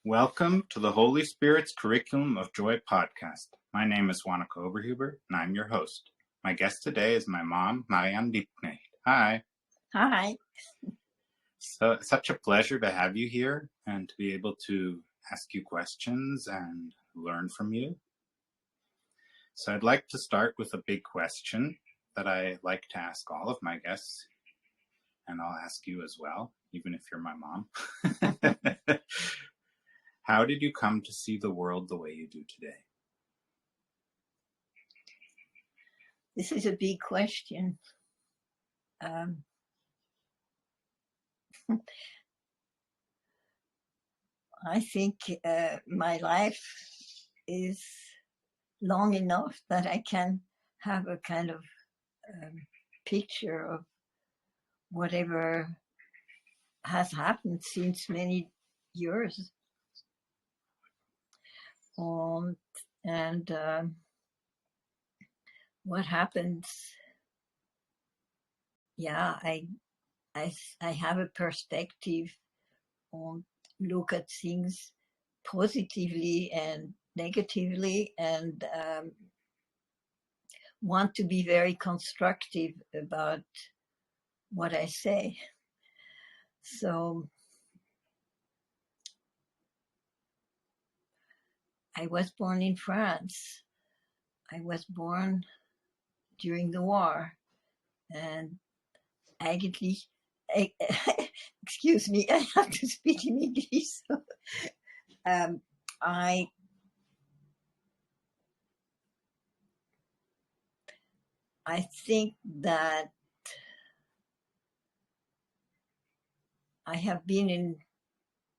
Welcome to the Holy Spirit's Curriculum of Joy podcast. My name is Wanaka Oberhuber, and I'm your host. My guest today is my mom, Marianne Liebknecht. Hi. Hi. So, such a pleasure to have you here and to be able to ask you questions and learn from you. So I'd like to start with a big question that I like to ask all of my guests, and I'll ask you as well, even if you're my mom. How did you come to see the world the way you do today? This is a big question. I think my life is long enough that I can have a kind of picture of whatever has happened since many years. And what happens, I have a perspective on look at things positively and negatively, and want to be very constructive about what I say. So I was born in France. I was born during the war, and eigentlich, excuse me, I have to speak in English. So, I think that I have been in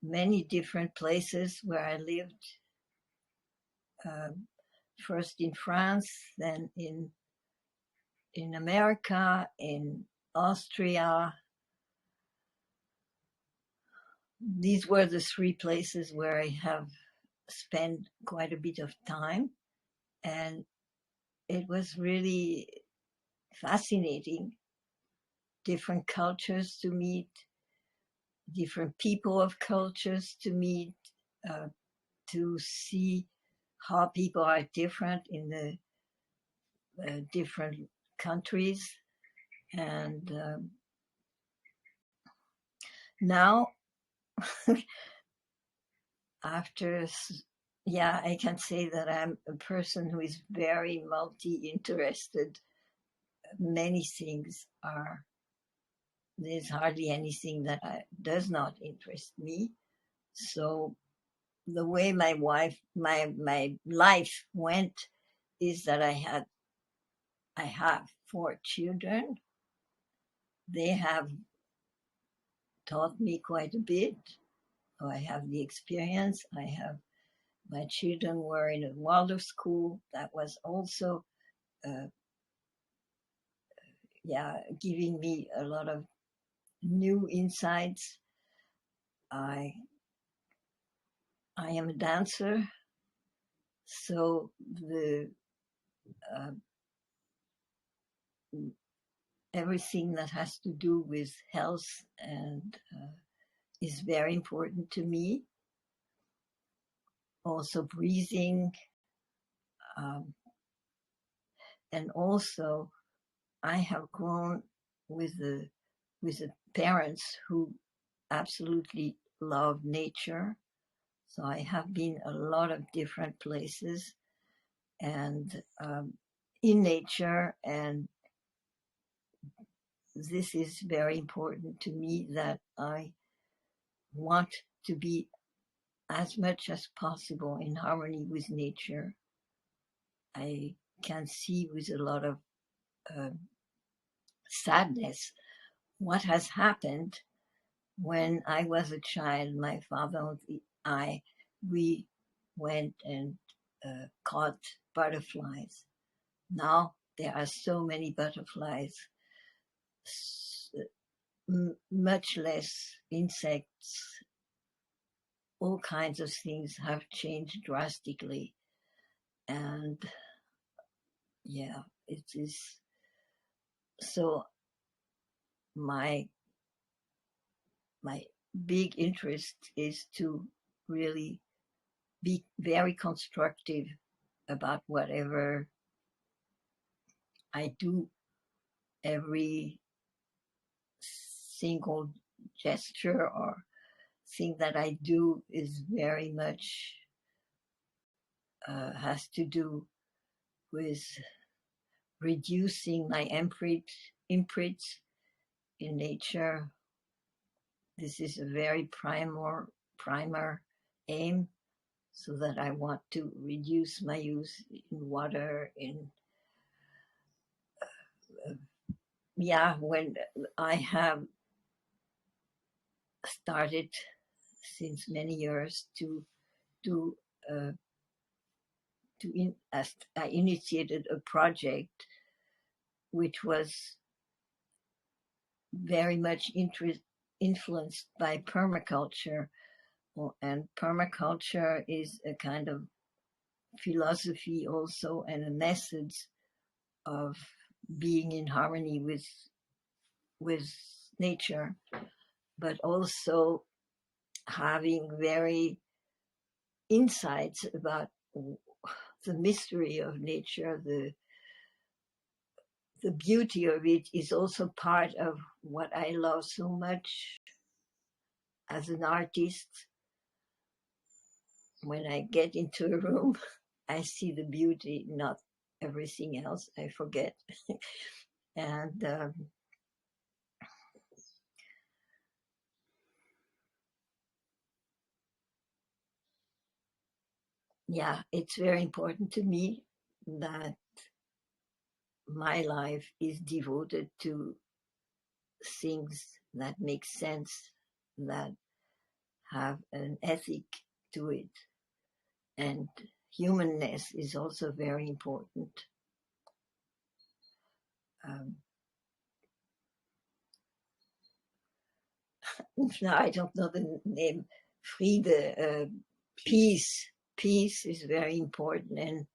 many different places where I lived. First in France, then in America, in Austria. These were the three places where I have spent quite a bit of time, and it was really fascinating. Different cultures to meet, different people of cultures to meet, to see how people are different in the different countries. And now, after, I can say that I'm a person who is very multi-interested. Many things there's hardly anything that does not interest me. So the way my life went is that I have 4 children. They have taught me quite a bit. So I have the experience. My children were in a Waldorf school that was also giving me a lot of new insights. I am a dancer, so everything that has to do with health and is very important to me. Also breathing, and also I have grown with the parents who absolutely love nature. So I have been a lot of different places and in nature, and this is very important to me, that I want to be as much as possible in harmony with nature. I can see with a lot of sadness what has happened. When I was a child, my father and I, we went and caught butterflies. Now there are so many butterflies, much less insects. All kinds of things have changed drastically. And it is so my big interest is to really be very constructive about whatever I do. Every single gesture or thing that I do is very much has to do with reducing my imprints in nature. This is a very primer aim, so that I want to reduce my use in water. When I have started since many years to do uh, as I initiated a project which was very much influenced by permaculture. And permaculture is a kind of philosophy also, and a method of being in harmony with nature, but also having very insights about the mystery of nature. The beauty of it is also part of what I love so much as an artist. When I get into a room, I see the beauty, not everything else. I forget. And it's very important to me that my life is devoted to things that make sense, that have an ethic to it. And humanness is also very important. Um, now, I don't know the name. Friede, peace. Peace is very important, and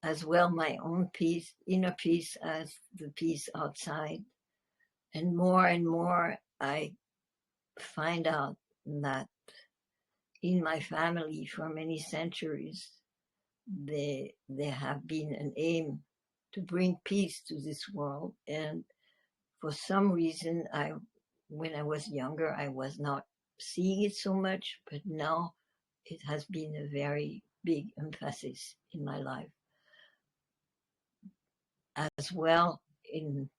as well my own peace, inner peace, as the peace outside. And more, I find out that in my family for many centuries, there have been an aim to bring peace to this world. And for some reason, when I was younger, I was not seeing it so much, but now it has been a very big emphasis in my life. As well in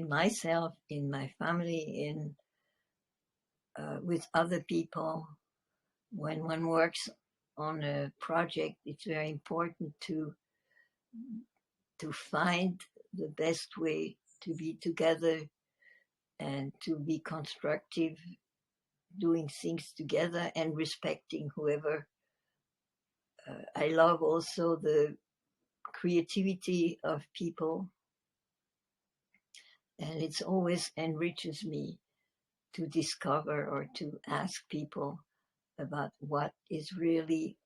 myself, in my family, with other people. When one works on a project, it's very important to find the best way to be together and to be constructive, doing things together and respecting whoever. I love also the creativity of people, and it's always enriches me to discover or to ask people about what is really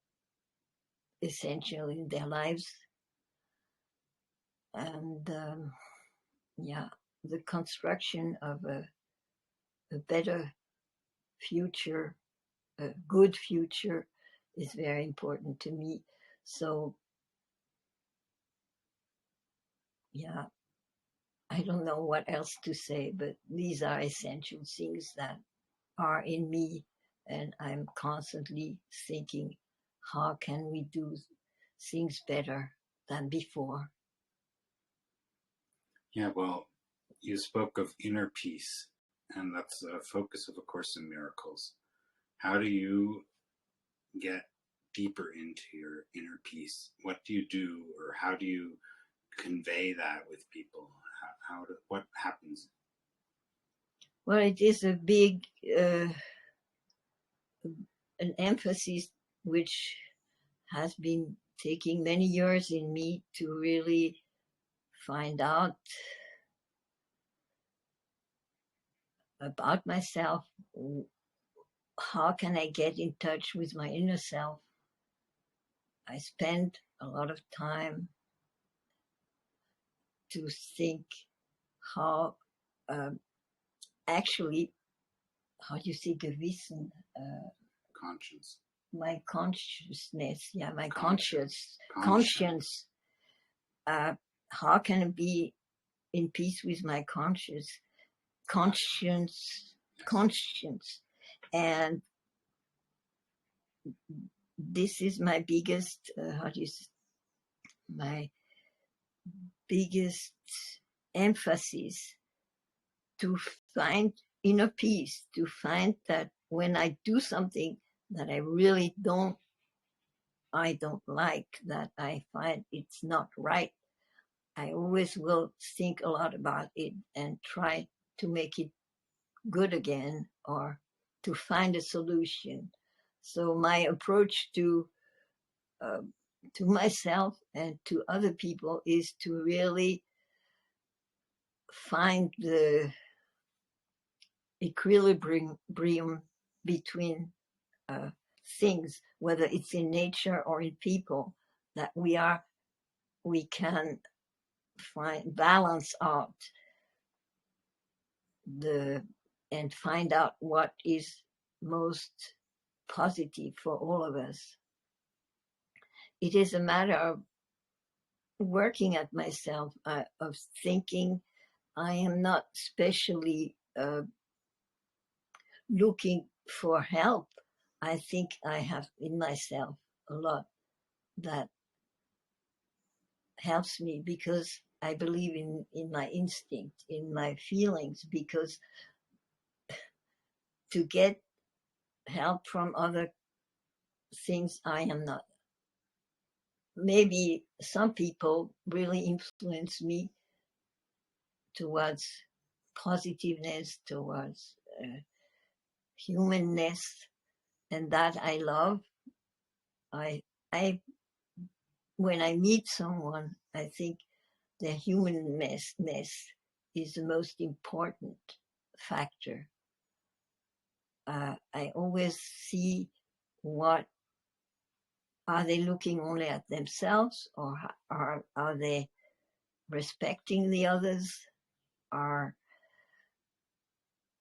essential in their lives. And the construction of a better future, a good future, is very important to me. So, I don't know what else to say, but these are essential things that are in me, and I'm constantly thinking, how can we do things better than before? Yeah, well, you spoke of inner peace, and that's a focus of A Course in Miracles. How do you get deeper into your inner peace? What do you do, or how do you convey that with people? What happens? Well, it is a big an emphasis which has been taking many years in me to really find out about myself. How can I get in touch with my inner self? I spend a lot of time to think how actually, how do you say gewissen? conscience? My consciousness, yeah, my Conscience. conscience. How can I be in peace with my conscience? Yes. Conscience. And this is my biggest, my biggest emphasis, to find inner peace, to find that when I do something that I really don't like, that I find it's not right, I always will think a lot about it and try to make it good again, or to find a solution. So my approach uh, to myself and to other people is to really find the equilibrium between uh, things, whether it's in nature or in people, that we can balance out and find out what is most positive for all of us. It is a matter of working at myself, of thinking. I am not specially looking for help. I think I have in myself a lot that helps me, because I believe in my instinct, in my feelings, because to get help from other things, I am not. Maybe some people really influence me towards positiveness, towards humanness, and that I love. I, I, when I meet someone, I think their humanness is the most important factor. I always see, what are they looking only at themselves, or are they respecting the others? Are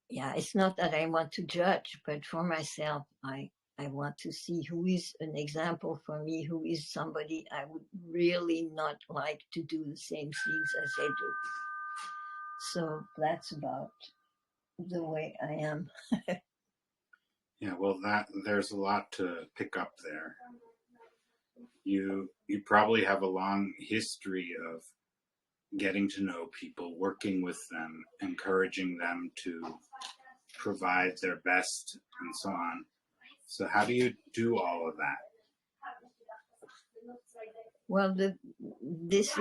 Yeah, it's not that I want to judge, but for myself, I want to see who is an example for me, who is somebody I would really not like to do the same things as they do. So that's about the way I am. Yeah, well, there's a lot to pick up there. You probably have a long history of getting to know people, working with them, encouraging them to provide their best, and so on. So how do you do all of that? Well, this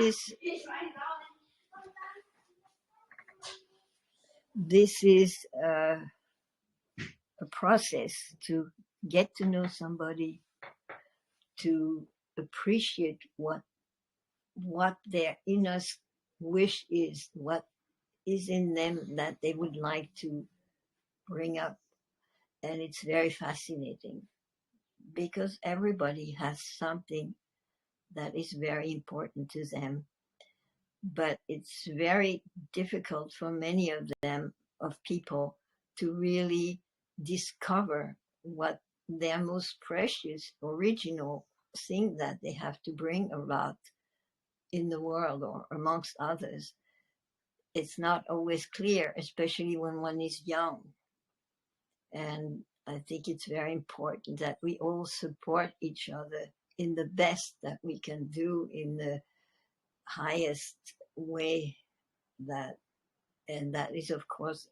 is a process to get to know somebody, to appreciate what their inner wish is, what is in them that they would like to bring up. And it's very fascinating, because everybody has something that is very important to them. But it's very difficult for many of them, of people, to really discover what their most precious, original thing that they have to bring about in the world, or amongst others. It's not always clear, especially when one is young. And I think it's very important that we all support each other in the best that we can do, in the highest way, and that is, of course,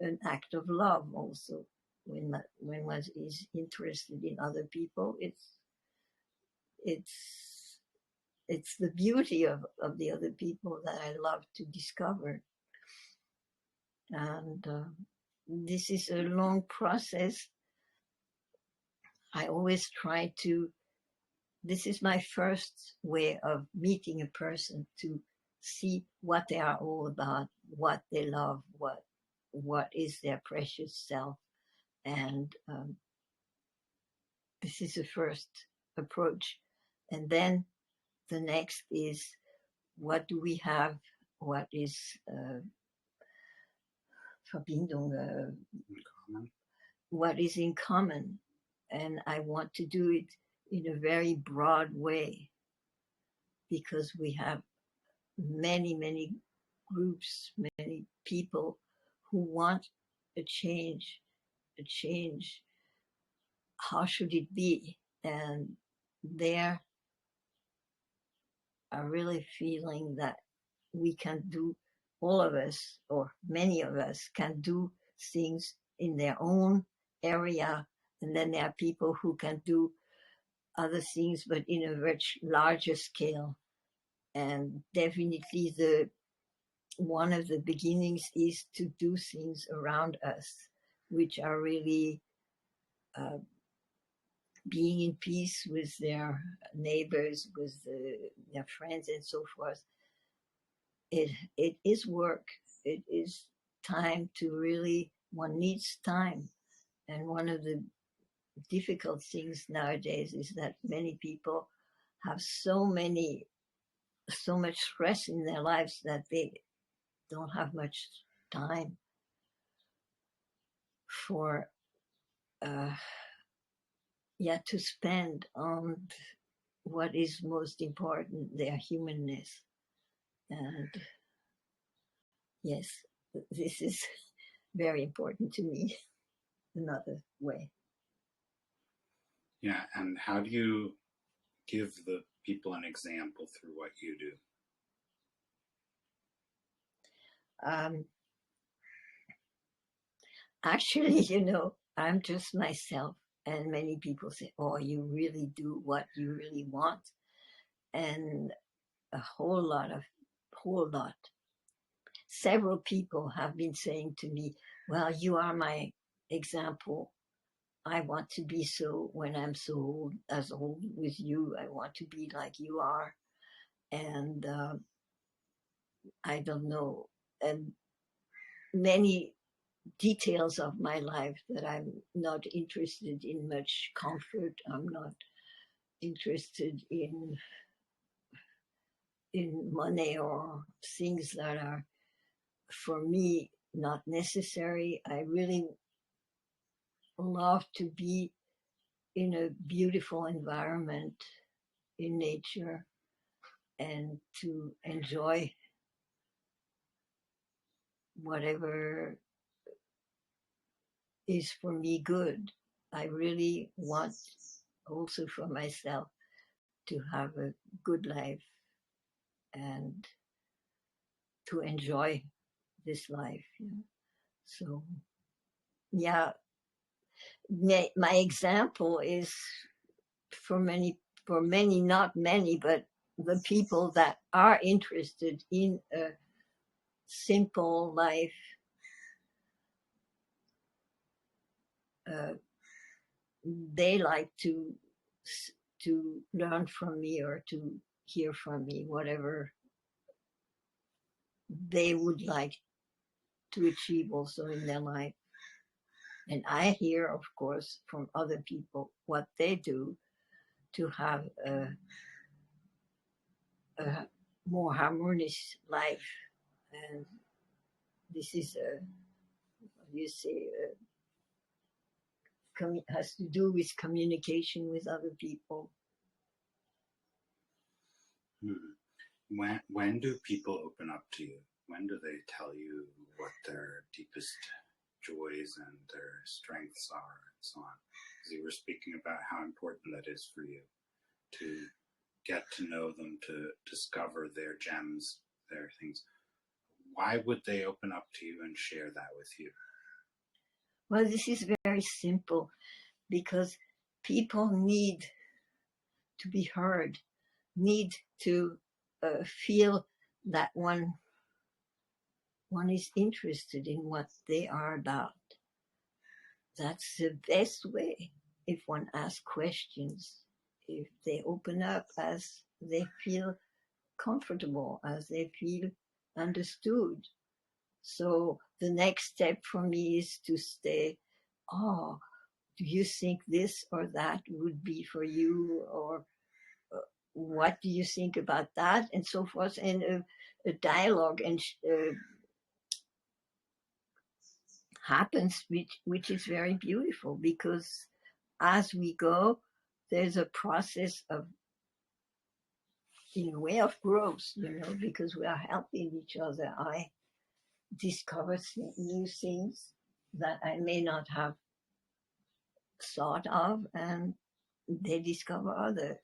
an act of love also. When one is interested in other people, it's it's the beauty of the other people that I love to discover. And this is a long process. I always try to, this is my first way of meeting a person, to see what they are all about, what they love, what is their precious self. And this is the first approach. And then the next is, what do we have? What is Verbindung? What is in common? and I want to do it in a very broad way, because we have many groups, many people who want a change. A change. How should it be? And they are really feeling that we can do, all of us, or many of us, can do things in their own area. And then there are people who can do other things, but in a much larger scale. And definitely one of the beginnings is to do things around us, which are really being in peace with their neighbors, with their friends, and so forth. It is work. It is time to really, one needs time. And one of the difficult things nowadays is that many people have so much stress in their lives that they don't have much time for to spend on what is most important, their humanness. And yes, this is very important to me. Another way. Yeah, and how do you give the people an example through what you do? Actually, I'm just myself, and many people say, "Oh, you really do what you really want," and a whole lot. Several people have been saying to me, "Well, you are my example. I want to be so when I'm so old, as old with you. I want to be like you are." And I don't know, and many details of my life that I'm not interested in much comfort. I'm not interested in money or things that are, for me, not necessary. I really love to be in a beautiful environment in nature and to enjoy whatever is for me good. I really want also for myself to have a good life and to enjoy this life. So, yeah, my example is for many, not many, but the people that are interested in a simple life, they like to learn from me or to hear from me, whatever they would like to achieve also in their life. And I hear, of course, from other people what they do to have a more harmonious life. And this is has to do with communication with other people. When do people open up to you? When do they tell you what their deepest joys and their strengths are, and so on? Because you were speaking about how important that is for you to get to know them, to discover their gems, their things. Why would they open up to you and share that with you? Well, this is very simple, because people need to be heard, need to feel that one is interested in what they are about. That's the best way. If one asks questions, if they open up as they feel comfortable, as they feel understood. So the next step for me is to say, "Oh, do you think this or that would be for you?" Or what do you think about that? And so forth. And a dialogue and happens, which is very beautiful, because as we go, there's a process of, in a way, of growth, because we are helping each other. I discover new things that I may not have thought of, and they discover other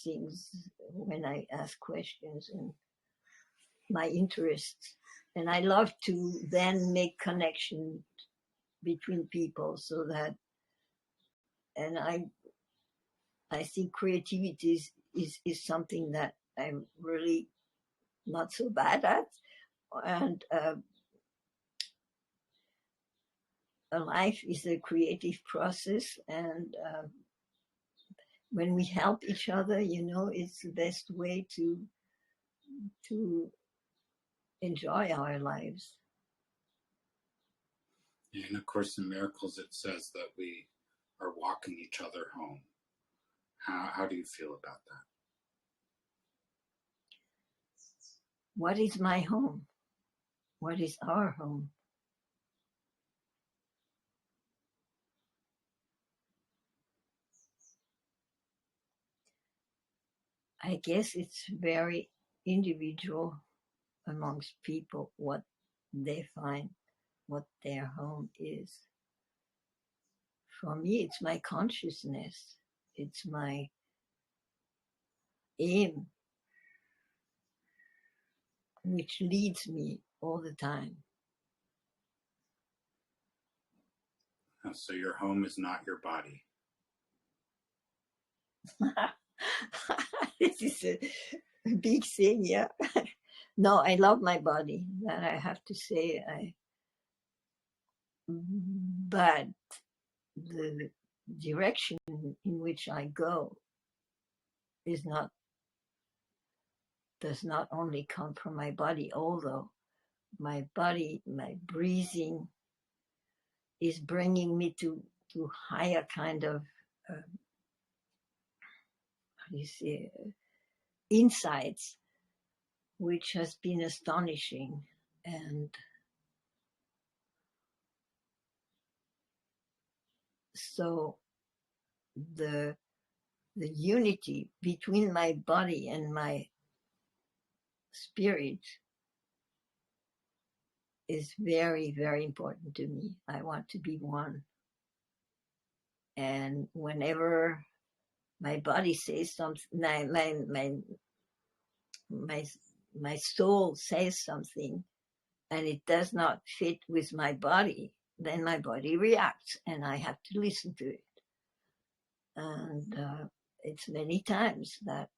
things when I ask questions and my interests. And I love to then make connection between people, so that, and I think creativity is something that I'm really not so bad at. And a life is a creative process. And when we help each other, it's the best way to enjoy our lives. And of course, in Miracles, it says that we are walking each other home. How do you feel about that? What is my home? What is our home? I guess it's very individual amongst people what they find, what their home is. For me, it's my consciousness. It's my aim, which leads me all the time. So your home is not your body. This is a big thing, yeah. No, I love my body, that I have to say. But the direction in which I go does not only come from my body, although my body, my breathing is bringing me to higher kind of, how do you say, insights, which has been astonishing. And so the unity between my body and my spirit is very, very important to me. I want to be one. And whenever my body says something, my soul says something, and it does not fit with my body, then my body reacts, and I have to listen to it. And it's many times that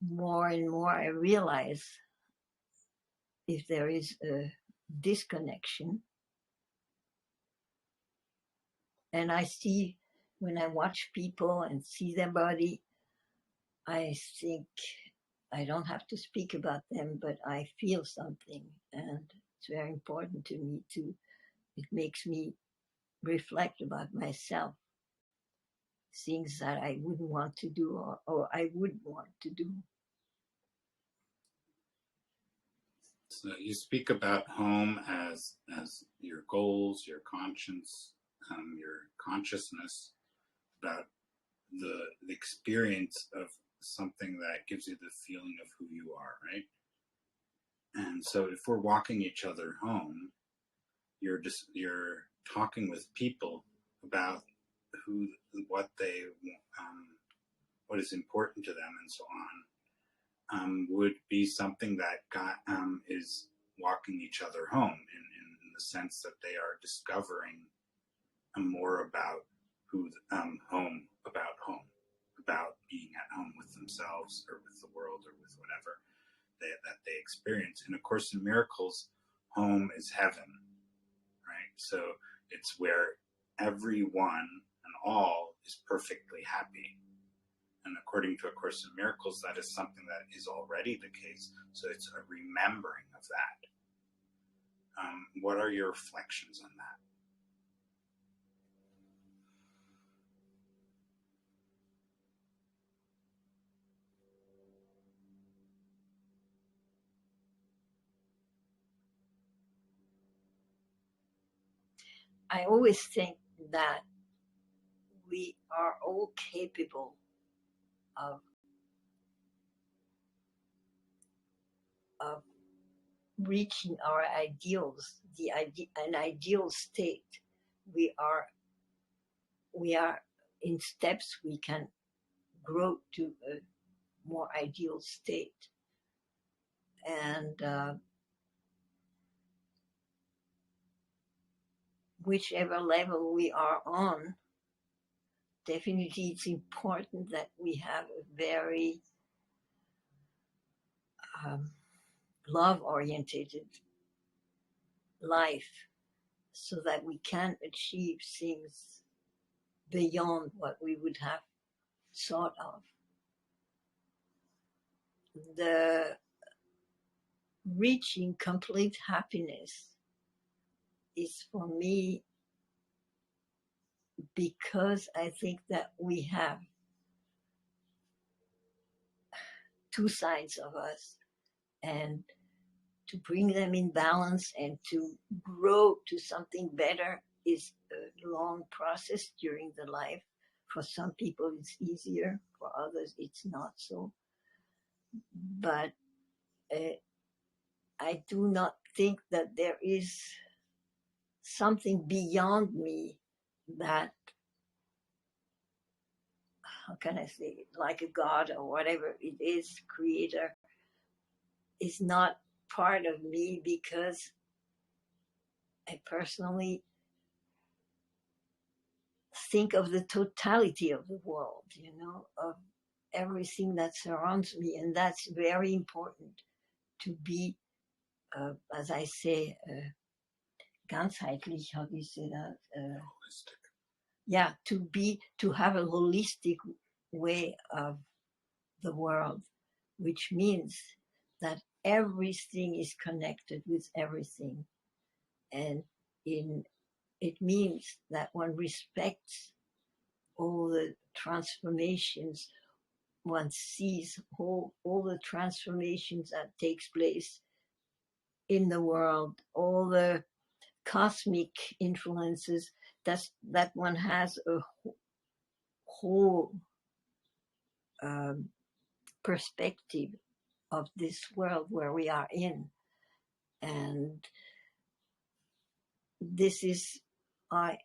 more and more I realize if there is a disconnection. And I see, when I watch people and see their body, I think I don't have to speak about them, but I feel something. And it's very important to me too. It makes me reflect about myself, things that I wouldn't want to do, or I would want to do. So you speak about home as your goals, your conscience, your consciousness, about the experience of something that gives you the feeling of who you are, right? And so if we're walking each other home, you're talking with people about who, what they, what is important to them, and so on, would be something that is walking each other home in the sense that they are discovering more about home, about being at home with themselves or with the world or with whatever that they experience. And of course, in Miracles, home is heaven, right? So it's where everyone and all is perfectly happy. And according to A Course in Miracles, that is something that is already the case. So it's a remembering of that. What are your reflections on that? I always think that we are all capable of reaching our ideals, an ideal state. We are in steps. We can grow to a more ideal state, and whichever level we are on, definitely it's important that we have a very love-oriented life, so that we can achieve things beyond what we would have thought of. The reaching complete happiness is, for me, because I think that we have two sides of us, and to bring them in balance and to grow to something better is a long process during the life. For some people it's easier, for others it's not so. But I do not think that there is something beyond me that, how can I say, like a God or whatever it is, creator, is not part of me, because I personally think of the totality of the world, of everything that surrounds me. And that's very important, to be, as I say, ganzheitlich, how do you say that? Holistic. Yeah, to have a holistic way of the world, which means that everything is connected with everything. And it means that one respects all the transformations, one sees all the transformations that takes place in the world, all the cosmic influences, that one has a whole perspective of this world where we are in. And this is, I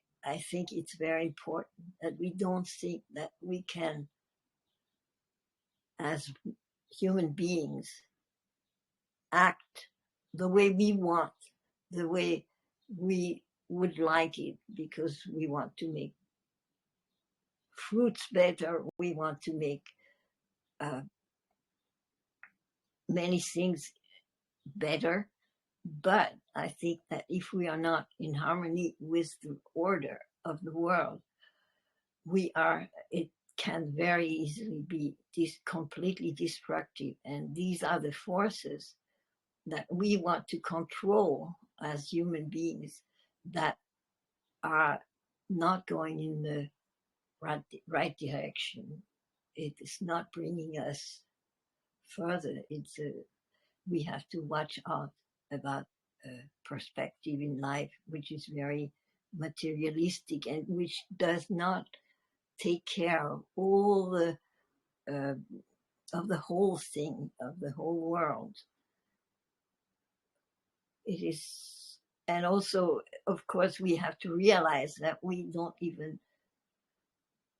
think it's very important that we don't think that we can, as human beings, act the way we want, the way we would like it, because we want to make fruits better, we want to make many things better. But I think that if we are not in harmony with the order of the world, it can very easily be completely destructive. And these are the forces that we want to control as human beings, that are not going in the right direction. It is not bringing us further. We have to watch out about perspective in life, which is very materialistic and which does not take care of all of the whole thing, of the whole world. It is, and also, of course, we have to realize that we don't even,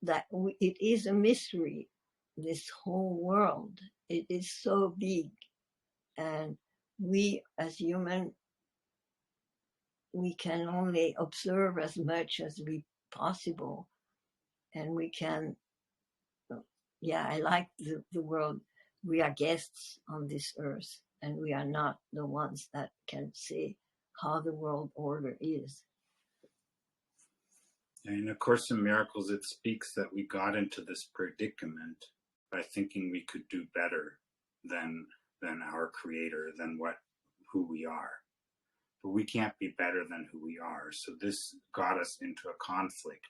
it is a mystery, this whole world. It is so big, and we as human, we can only observe as much as we possible, and we can, I like the world. We are guests on this earth, and we are not the ones that can say how the world order is. And of course, in Miracles, it speaks that we got into this predicament by thinking we could do better than our Creator, than who we are. But we can't be better than who we are. So this got us into a conflict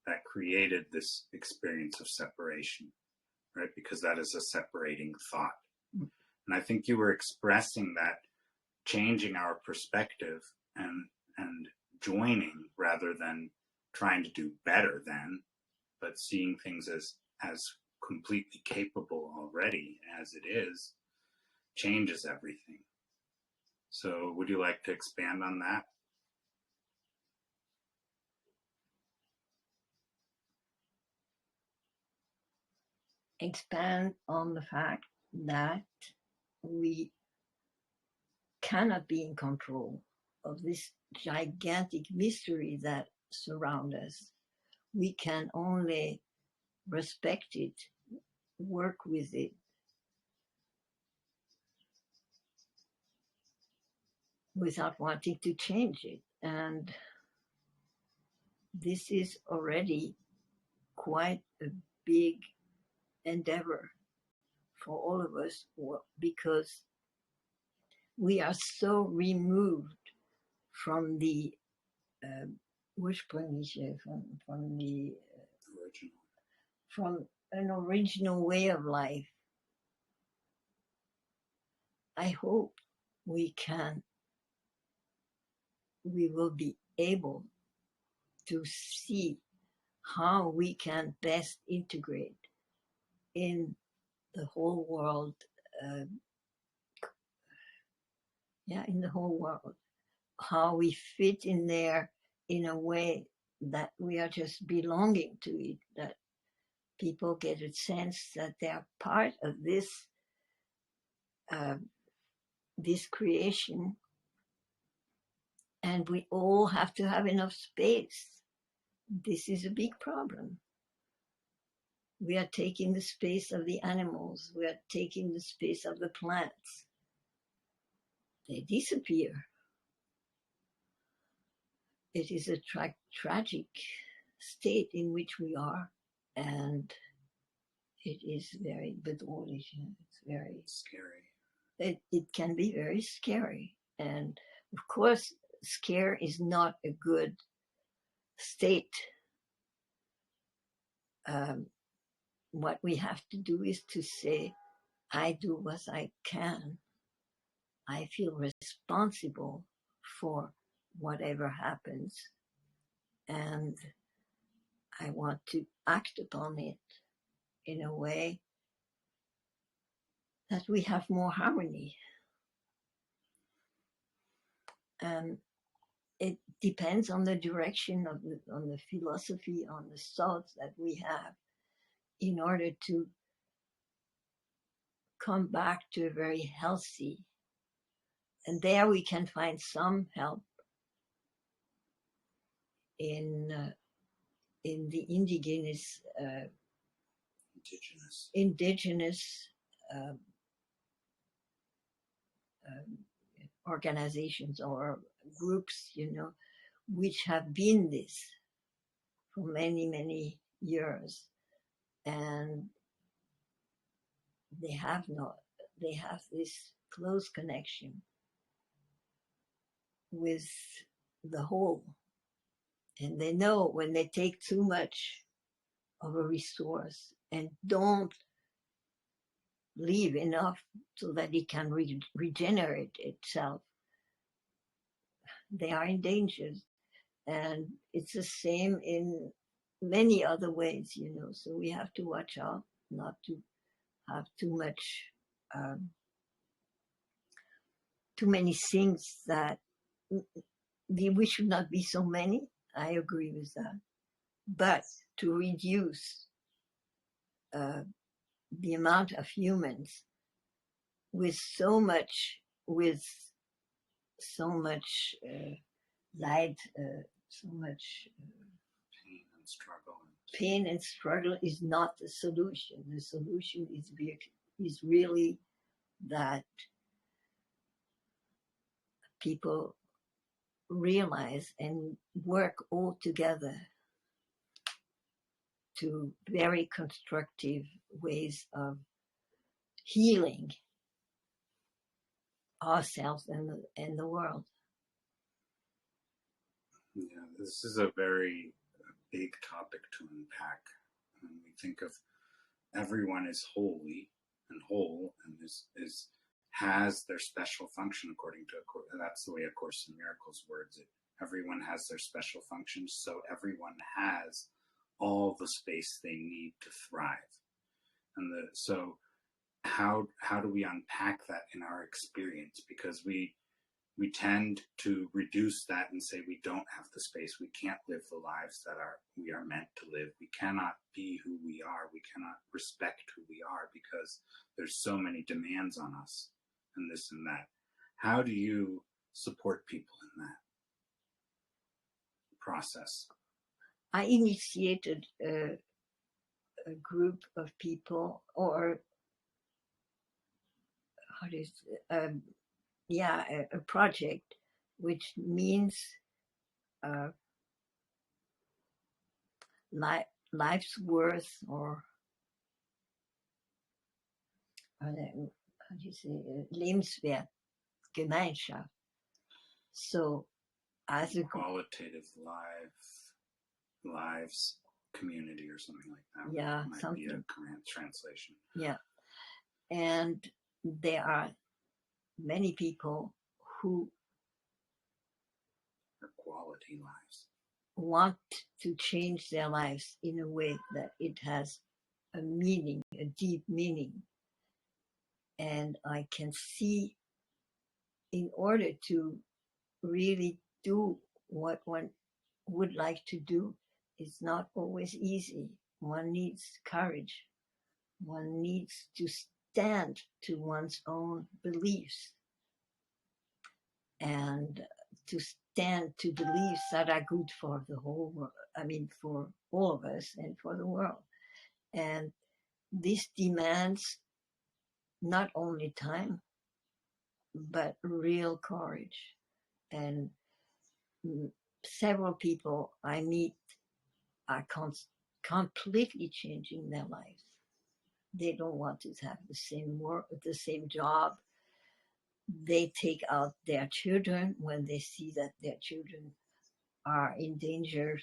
that created this experience of separation, right? Because that is a separating thought. And I think you were expressing that changing our perspective and joining rather than trying to do better than, but seeing things as completely capable already as it is changes everything. So would you like to expand on that? Expand on the fact that we cannot be in control of this gigantic mystery that surrounds us. We can only respect it, work with it, without wanting to change it. And this is already quite a big endeavor for all of us because we are so removed from the ursprüngliche, from an original way of life. I hope we will be able to see how we can best integrate in the whole world, in the whole world, how we fit in there in a way that we are just belonging to it, that people get a sense that they are part of this creation, and we all have to have enough space. This is a big problem. We are taking the space of the animals. We are taking the space of the plants. They disappear. It is a tragic state in which we are, and it is very bedrohlich. It's very scary. It can be very scary, and of course, scare is not a good state. What we have to do is to say, I do what I can. I feel responsible for whatever happens, and I want to act upon it in a way that we have more harmony. And it depends on the direction on the philosophy, on the thoughts that we have in order to come back to a very healthy. And there we can find some help in the indigenous organizations or groups, which have been this for many, many years, and they have this close connection with the whole, and they know when they take too much of a resource and don't leave enough so that it can regenerate itself, they are in danger. And it's the same in many other ways, so we have to watch out not to have too many things that we should not be so many. I agree with that. But to reduce the amount of humans with so much light, so much pain and struggle is not the solution. The solution is really that people realize and work all together to very constructive ways of healing ourselves and the world. Yeah, this is a very big topic to unpack. We think of everyone as holy and whole, and has their special function according to that's the way A Course in Miracles words it. Everyone has their special function, so everyone has all the space they need to thrive. And so how do we unpack that in our experience? Because we tend to reduce that and say we don't have the space, we can't live the lives that we are meant to live, we cannot be who we are, we cannot respect who we are because there's so many demands on us and this and that. How do you support people in that process? I initiated a group of people, or how do you say, a project, which means uh, life's worth, or how do you say, Lebenswert Gemeinschaft. So as a Qualitative lives community or something like that. Yeah, might something. be a correct translation. Yeah, and there are many people who Quality lives want to change their lives in a way that it has a meaning, a deep meaning. And I can see, in order to really do what one would like to do, it's not always easy. One needs courage. One needs to stand to one's own beliefs and to stand to beliefs that are good for the whole world. I mean, for all of us and for the world. And this demands not only time, but real courage. And several people I meet are completely changing their lives. They don't want to have the same work, the same job. They take out their children when they see that their children are in danger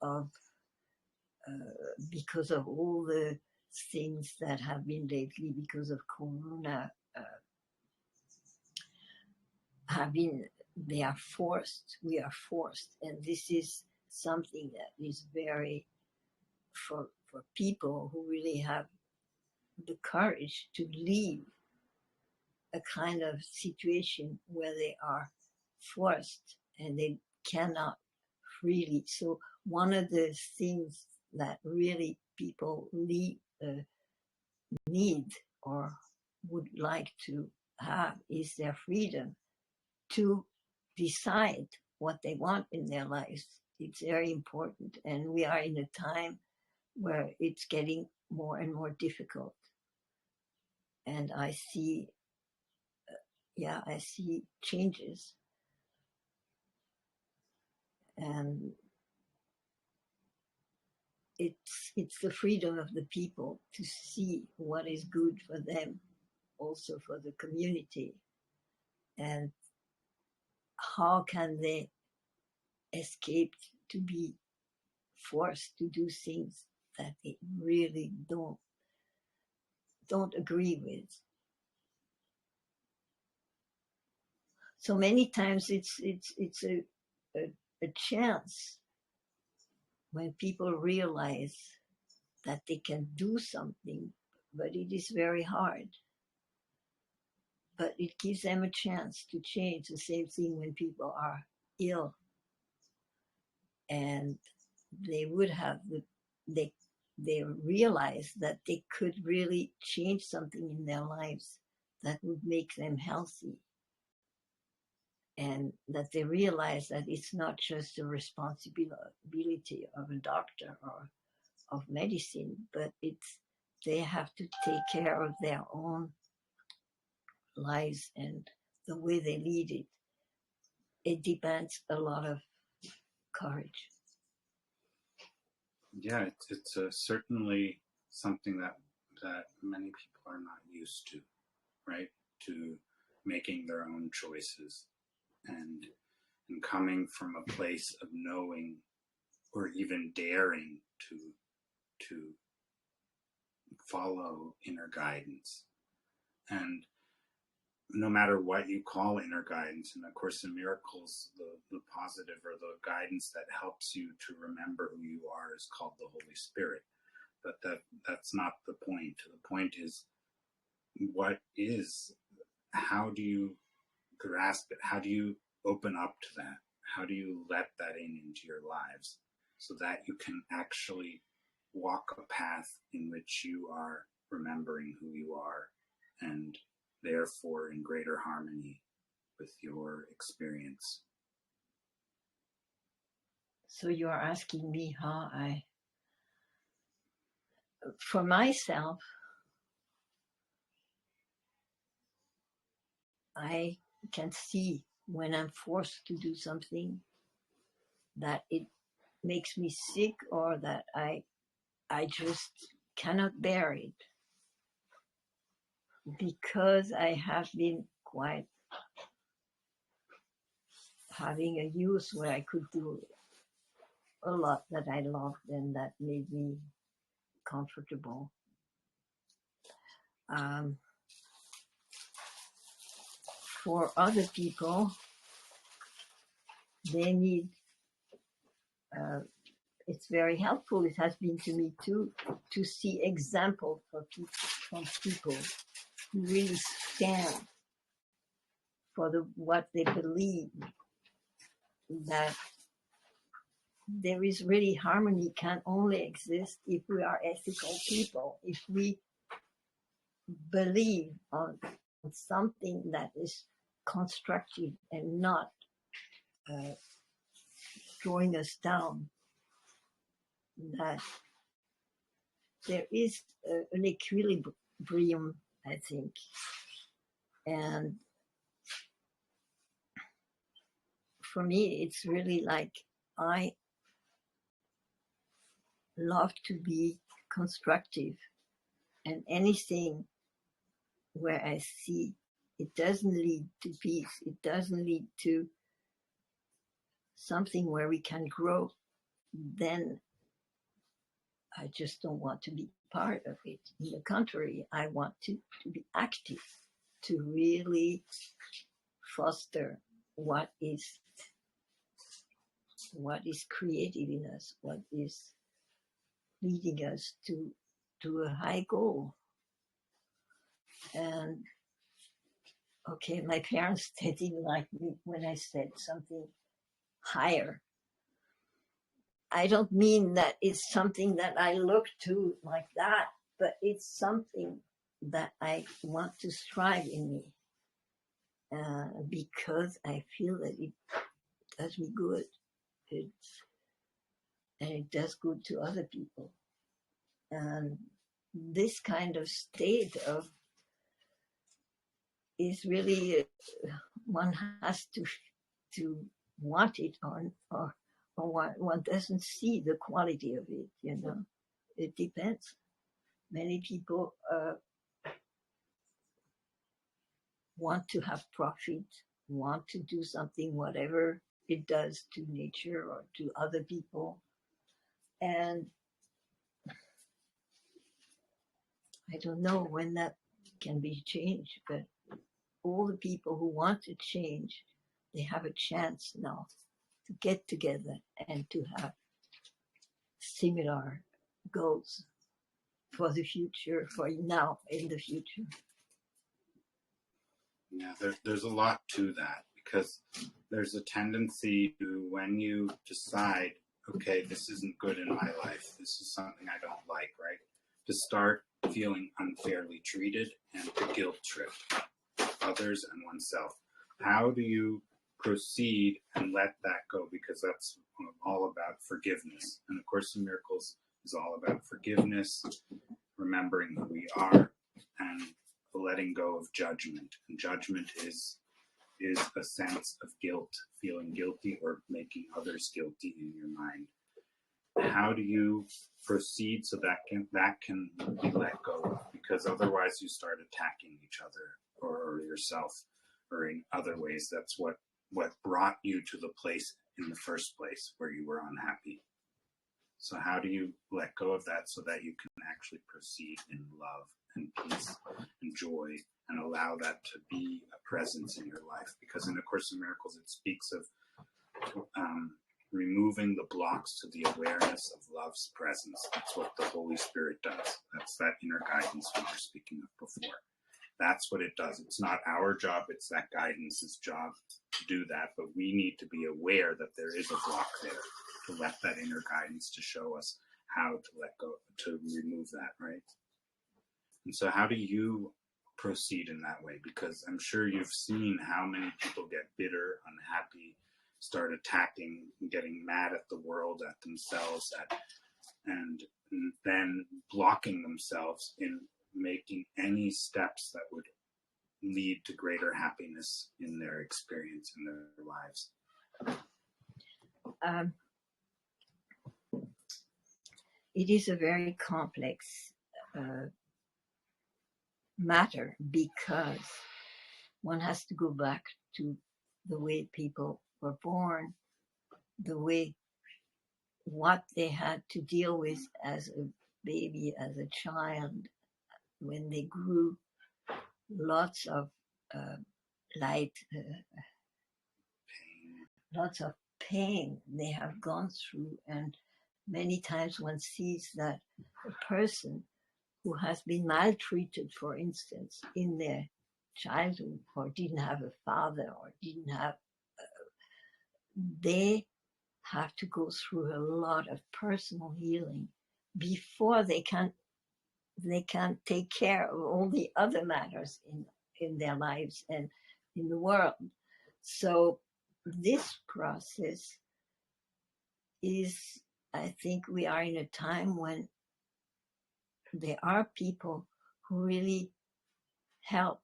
of, because of all the things that have been lately, because of Corona, we are forced, and this is something that is very, for people who really have the courage to leave a kind of situation where they are forced and they cannot freely. So one of the things that really people need or would like to have is their freedom to decide what they want in their lives. It's very important, and we are in a time where it's getting more and more difficult. And I see changes, and it's the freedom of the people to see what is good for them, also for the community, and how can they escape to be forced to do things that they really don't agree with. So many times it's a chance when people realize that they can do something, but it is very hard. But it gives them a chance to change. The same thing when people are ill, and they would have they realize that they could really change something in their lives that would make them healthy, and that they realize that it's not just the responsibility of a doctor or of medicine, but they have to take care of their own lives and the way they lead it. It demands a lot of courage. Yeah, it's certainly something that many people are not used to, right? To making their own choices and coming from a place of knowing or even daring to follow inner guidance. And no matter what you call inner guidance, and of course in Miracles, the positive or the guidance that helps you to remember who you are is called the Holy Spirit. But that's not the point. The point is, what is, how do you grasp it? How do you open up to that? How do you let that into your lives so that you can actually walk a path in which you are remembering who you are and therefore in greater harmony with your experience? So you are asking me how for myself, I can see when I'm forced to do something that it makes me sick, or that I just cannot bear it, because I have been quite having a youth where I could do a lot that I loved and that made me comfortable. For other people, they need, it's very helpful, it has been to me too, to see examples from people who really stand for what they believe, that there is really harmony can only exist if we are ethical people, if we believe on something that is constructive and not drawing us down, that there is an equilibrium, I think. And for me, it's really like, I love to be constructive, and anything where I see it doesn't lead to peace, it doesn't lead to something where we can grow, then I just don't want to be part of it. On the contrary, I want to be active, to really foster what is created in us, what is leading us to a high goal. And okay, my parents didn't like me when I said something higher. I don't mean that it's something that I look to like that, but it's something that I want to strive in me, because I feel that it does me good. And it does good to other people. And this kind of state of is really, one has to want it or one doesn't see the quality of it, It depends. Many people want to have profit, want to do something, whatever it does to nature or to other people. And I don't know when that can be changed, but all the people who want to change, they have a chance now to get together and to have similar goals for the future, for now, in the future. Yeah, there's a lot to that, because there's a tendency to, when you decide, okay, this isn't good in my life, this is something I don't like, right? To start feeling unfairly treated and to guilt trip others and oneself. How do you proceed and let that go? Because that's all about forgiveness. And of course, the Miracles is all about forgiveness, remembering who we are, and letting go of judgment. And judgment is a sense of guilt, feeling guilty or making others guilty in your mind. How do you proceed so that can be let go of? Because otherwise you start attacking each other or yourself, or in other ways. That's what brought you to the place in the first place where you were unhappy. So how do you let go of that so that you can actually proceed in love and peace and joy, and allow that to be a presence in your life. Because in A Course in Miracles, it speaks of removing the blocks to the awareness of love's presence. That's what the Holy Spirit does. That's that inner guidance we were speaking of before. That's what it does. It's not our job, it's that guidance's job to do that, but we need to be aware that there is a block there, to let that inner guidance to show us how to let go, to remove that, right? And so how do you proceed in that way? Because I'm sure you've seen how many people get bitter, unhappy, start attacking, getting mad at the world, at themselves, and then blocking themselves in making any steps that would lead to greater happiness in their experience, in their lives. It is a very complex matter, because one has to go back to the way people were born, the way what they had to deal with as a baby, as a child, when they grew. Lots of light, lots of pain they have gone through, and many times one sees that a person who has been maltreated, for instance, in their childhood, or didn't have a father, or didn't have, they have to go through a lot of personal healing before they can take care of all the other matters in their lives and in the world. So this process is, I think we are in a time when there are people who really help,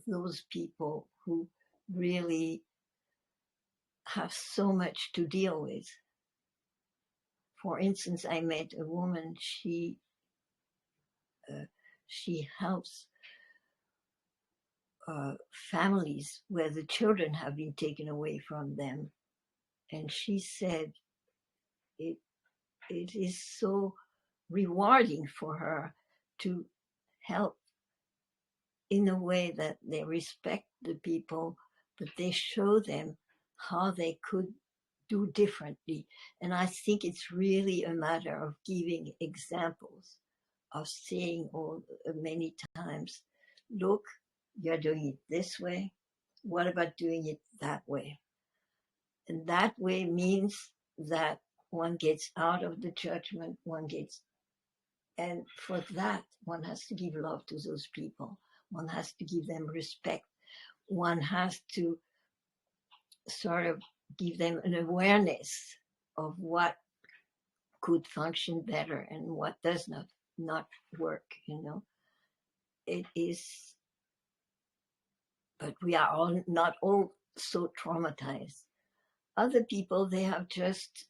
those people who really have so much to deal with. For instance, I met a woman, she helps families where the children have been taken away from them. And she said it is so rewarding for her to help in a way that they respect the people, but they show them how they could do differently. And I think it's really a matter of giving examples, of saying many times, look, you're doing it this way. What about doing it that way? And that way means that one gets out of the judgment, and for that, one has to give love to those people. One has to give them respect. One has to sort of give them an awareness of what could function better and what does not work, It is, but we are all not all so traumatized. Other people, they have just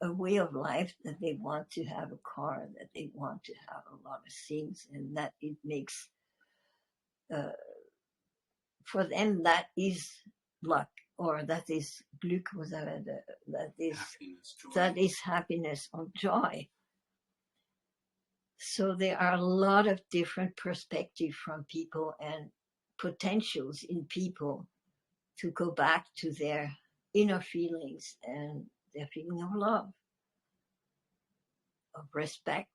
a way of life that they want to have a car, that they want to have a lot of things, and that it makes, for them, that is luck, or that is Glück, that is happiness or joy. So there are a lot of different perspectives from people and potentials in people to go back to their inner feelings and their feeling of love, of respect,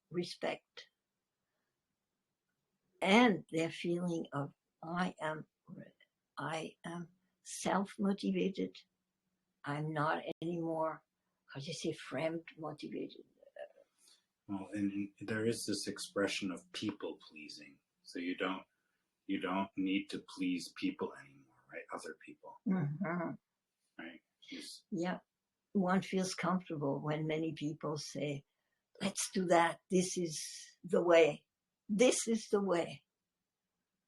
and their feeling of I am self-motivated. I'm not anymore, how do you say, friend motivated. Well, and there is this expression of people pleasing. So you don't need to please people anymore, right? Other people, right? Yeah, one feels comfortable when many people say, let's do that. This is the way. This is the way.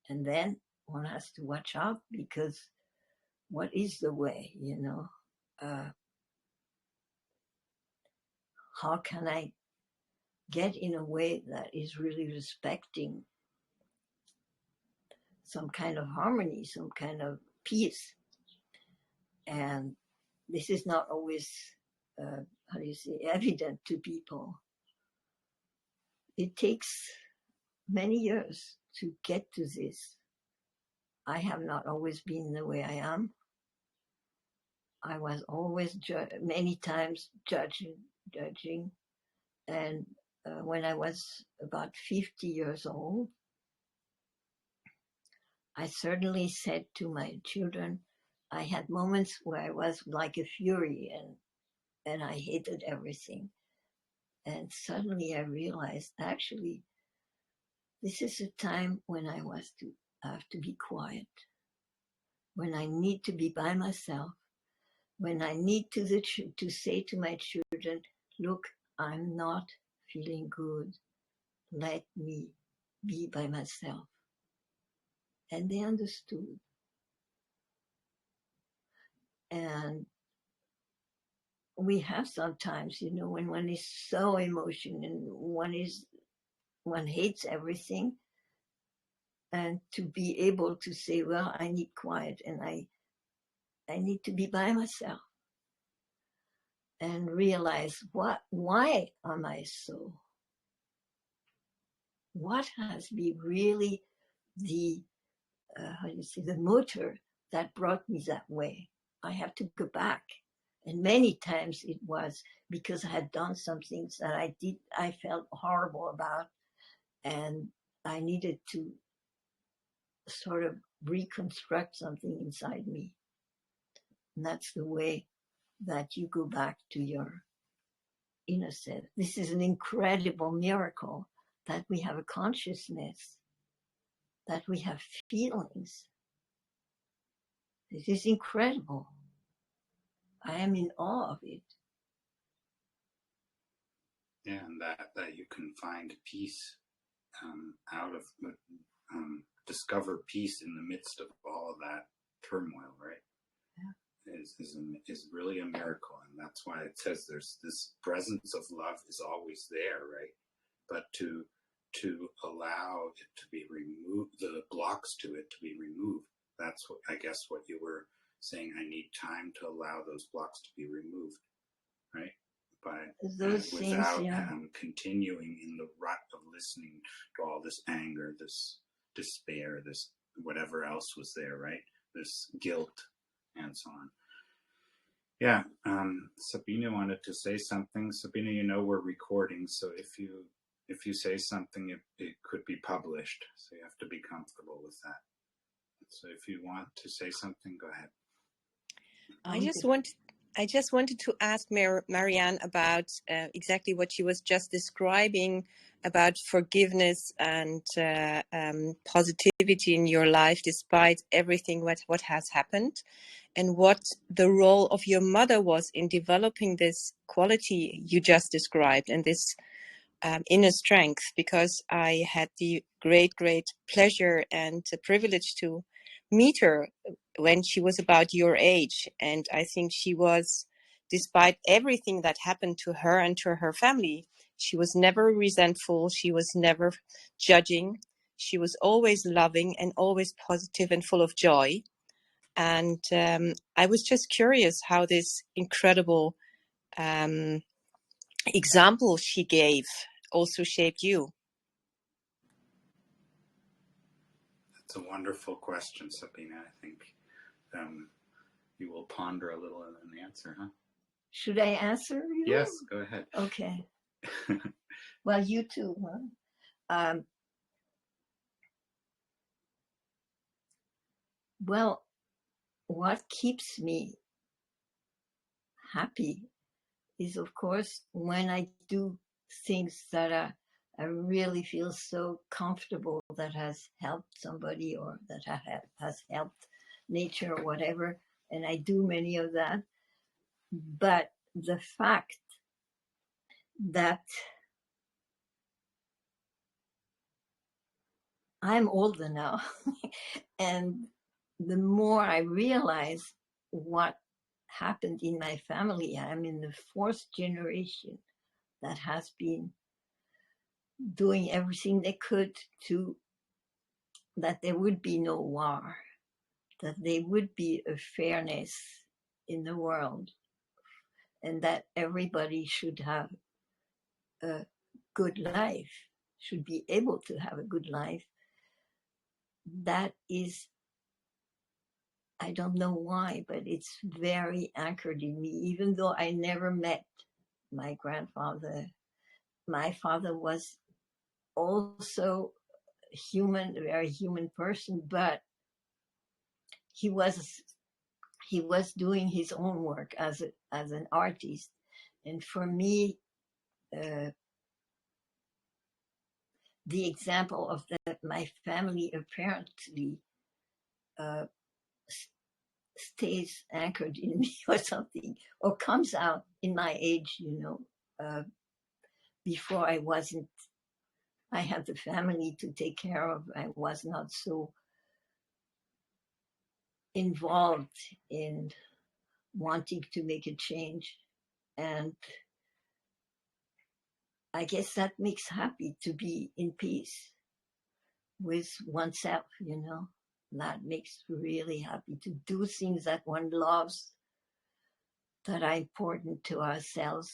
And then one has to watch out, because what is the way, how can I get in a way that is really respecting some kind of harmony, some kind of peace? And this is not always, evident to people. it takes many years to get to this. I have not always been the way I am. I was always many times judging. And when I was about 50 years old, I certainly said to my children, I had moments where I was like a fury and I hated everything. And suddenly I realized, actually, this is a time when I have to be quiet, when I need to be by myself, when I need to say to my children, look, I'm not feeling good. Let me be by myself. And they understood. And we have sometimes, when one is so emotional and one hates everything, and to be able to say, well, I need quiet and I need to be by myself and realize why am I so? What has been really the the motor that brought me that way? I have to go back. And many times it was because I had done some things that I felt horrible about, and I needed to sort of reconstruct something inside me. And that's the way that you go back to your inner self. This is an incredible miracle that we have a consciousness, that we have feelings. This is incredible. I am in awe of it. Yeah, and that you can find peace out of discover peace in the midst of all of that turmoil, right? Yeah. Is really a miracle, and that's why it says there's this presence of love is always there, right? But to allow it to be removed, the blocks to it to be removed. That's what I guess what you were saying. I need time to allow those blocks to be removed, right? Those things, Without yeah. continuing in the rut of listening to all this anger, this despair, this whatever else was there, right? This guilt and so on. Yeah, Sabina wanted to say something. Sabina, we're recording, so if you say something, it could be published, so you have to be comfortable with that. So if you want to say something, go ahead. I just wanted to ask Marianne about exactly what she was just describing about forgiveness and positivity in your life despite everything what has happened, and what the role of your mother was in developing this quality you just described and this inner strength, because I had the great pleasure and privilege to meet her when she was about your age. And I think she was, despite everything that happened to her and to her family, she was never resentful. She was never judging. She was always loving and always positive and full of joy. And I was just curious how this incredible example she gave also shaped you. That's a wonderful question, Sabina. I think you will ponder a little and then answer, huh? Should I answer you? Yes, go ahead. Okay. Well, you too, huh? Well, what keeps me happy is, of course, when I do things that I really feel so comfortable that has helped somebody or that has helped nature or whatever, and I do many of that. But the fact that I'm older now, and the more I realize what happened in my family, I'm in the fourth generation that has been doing everything they could to that there would be no war, that there would be a fairness in the world, and that everybody should have a good life. should be able to have a good life. That is, I don't know why, but it's very anchored in me, even though I never met my grandfather. My father was also human, a very human person, but he was doing his own work as an artist. And for me, the example of that, my family apparently uh, stays anchored in me or something, or comes out in my age, before I had the family to take care of. I was not so involved in wanting to make a change. And I guess that makes happy to be in peace with oneself, That makes really happy to do things that one loves, that are important to ourselves,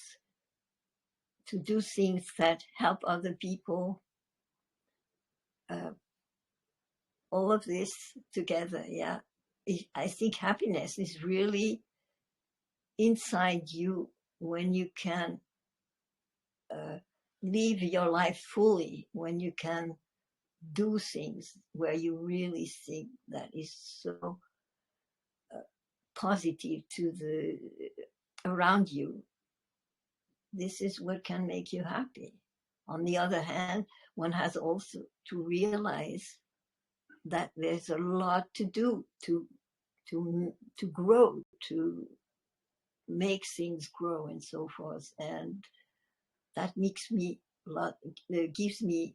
to do things that help other people. All of this together, yeah. I think happiness is really inside you when you can live your life fully, when you can do things where you really think that is so positive to the around you. This is what can make you happy. On the other hand, one has also to realize that there's a lot to do to grow, to make things grow and so forth. And that makes me gives me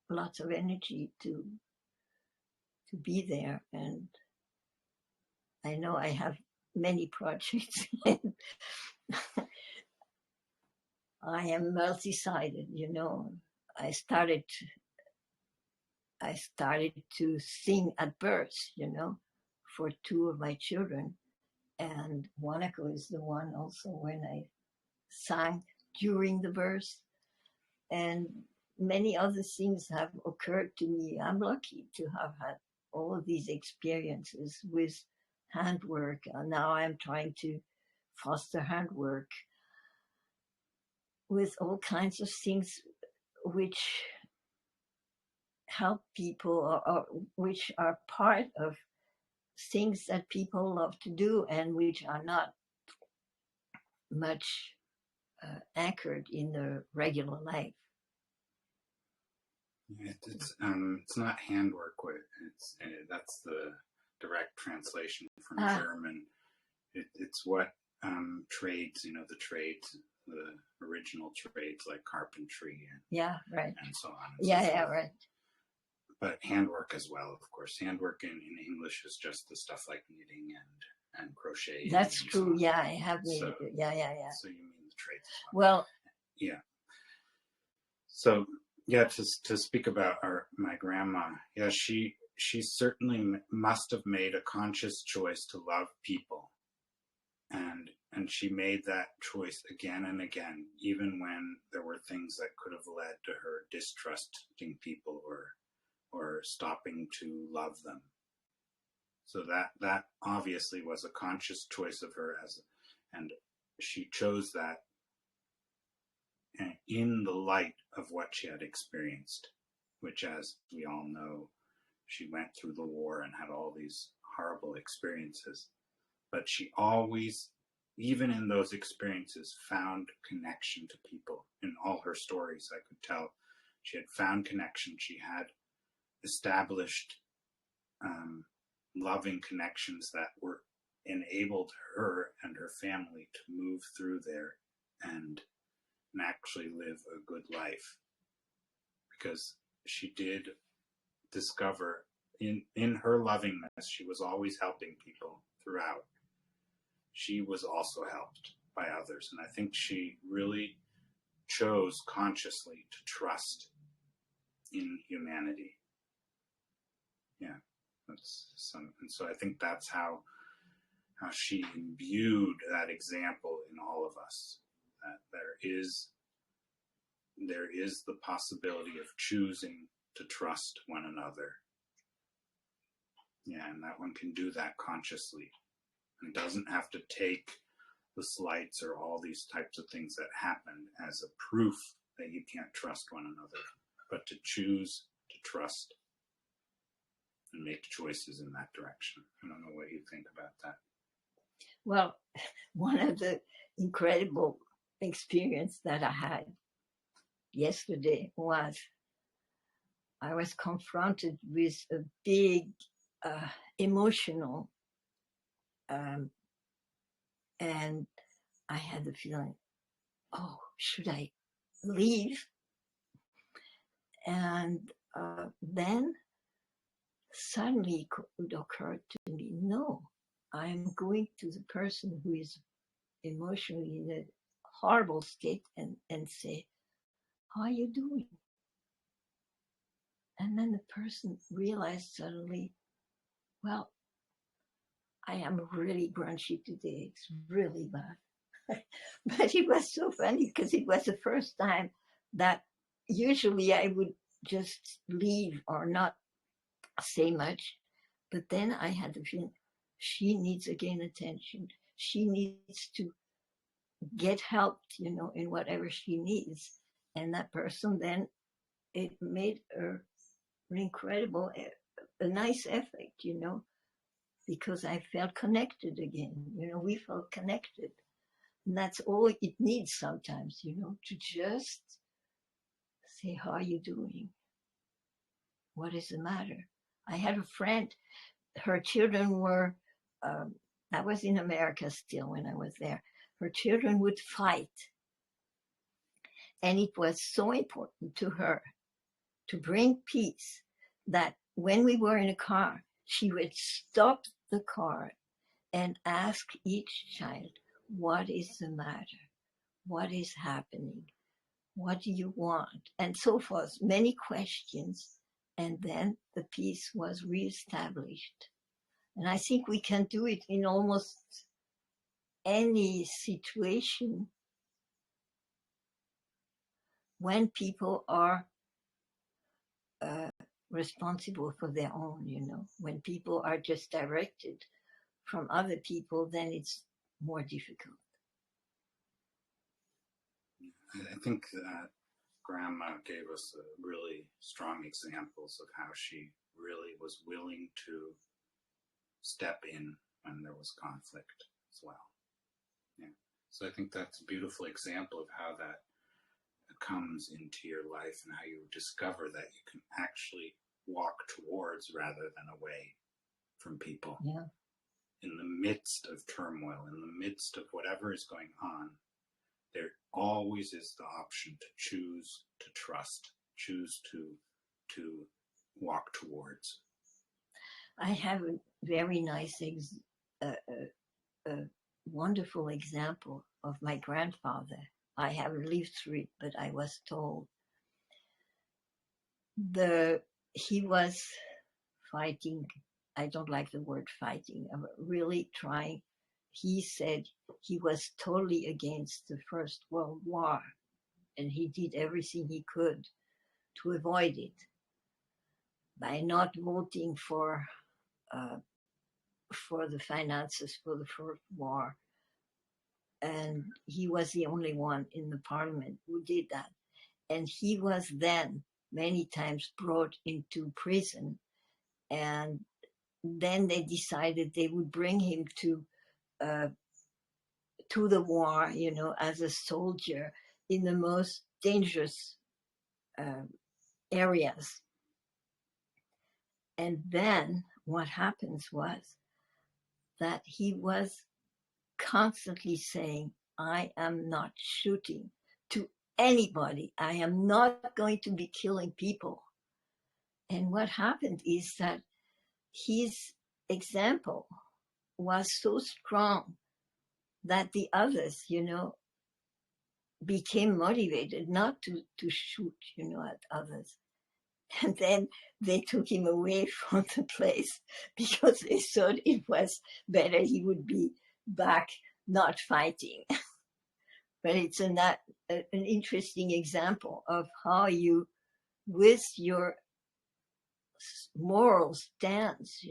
lots of energy to be there. And I know I have many projects. I am multi-sided, I started to sing at birth, for two of my children. And Monaco is the one also when I sang during the birth. And many other things have occurred to me. I'm lucky to have had all of these experiences with handwork. And now I'm trying to foster handwork with all kinds of things which help people, or which are part of things that people love to do and which are not much anchored in the regular life. It's not handwork. That's the direct translation from German. It's what trades, the trades, the original trades like carpentry and so on. And right. But handwork as well, of course. Handwork in English is just the stuff like knitting and crochet. That's and true. So I have made it. Yeah. So you mean the trades as well? Well, yeah. So yeah, to speak about my grandma, yeah, she certainly must have made a conscious choice to love people, and she made that choice again and again, even when there were things that could have led to her distrusting people or stopping to love them. So that obviously was a conscious choice of her, and she chose that in the light of what she had experienced, which, as we all know, she went through the war and had all these horrible experiences. But she always, even in those experiences, found connection to people. In all her stories, I could tell she had found connection. She had established loving connections that were enabled her and her family to move through there and actually live a good life, because she did discover in her lovingness, she was always helping people throughout. She was also helped by others, and I think she really chose consciously to trust in humanity. Yeah, and so I think that's how she imbued that example in all of us, that there is there is the possibility of choosing to trust one another. Yeah, and that one can do that consciously. It doesn't have to take the slights or all these types of things that happened as a proof that you can't trust one another, but to choose to trust and make choices in that direction. I don't know what you think about that. Well, one of the incredible experience that I had yesterday was I was confronted with a big emotional and I had the feeling, oh, should I leave? And then suddenly it occurred to me, no, I'm going to the person who is emotionally in a horrible state and say, how are you doing? And then the person realized suddenly, well, I am really grunchy today. It's really bad. But it was so funny because it was the first time that usually I would just leave or not say much. But then I had the feeling she needs again attention. She needs to get helped, in whatever she needs. And that person then, it made an incredible, a nice effect, because I felt connected again. We felt connected. And that's all it needs sometimes, to just say, how are you doing? What is the matter? I had a friend, her children were, I was in America still when I was there. Her children would fight. And it was so important to her to bring peace that when we were in a car, she would stop the car and ask each child, what is the matter? What is happening? What do you want? And so forth, many questions. And then the peace was reestablished. And I think we can do it in almost any situation when people are responsible for their own, when people are just directed from other people, then it's more difficult. I think that Grandma gave us really strong examples of how she really was willing to step in when there was conflict as well. Yeah. So I think that's a beautiful example of how that comes into your life and how you discover that you can actually walk towards rather than away from people. Yeah. In the midst of turmoil, in the midst of whatever is going on, there always is the option to choose to trust, choose to walk towards. I have a very nice, wonderful example of my grandfather. I haven't lived through it, but I was told he was fighting. I don't like the word fighting. I'm really trying. He said he was totally against the First World War, and he did everything he could to avoid it by not voting for the finances for the First War. And he was the only one in the parliament who did that. And he was then many times brought into prison. And then they decided they would bring him to the war, as a soldier in the most dangerous areas. And then what happens was that he was constantly saying, I am not shooting to anybody. I am not going to be killing people. And what happened is that his example was so strong that the others, became motivated not to shoot, at others. And then they took him away from the place because they thought it was better he would be back not fighting. But it's an interesting example of how you, with your moral stance,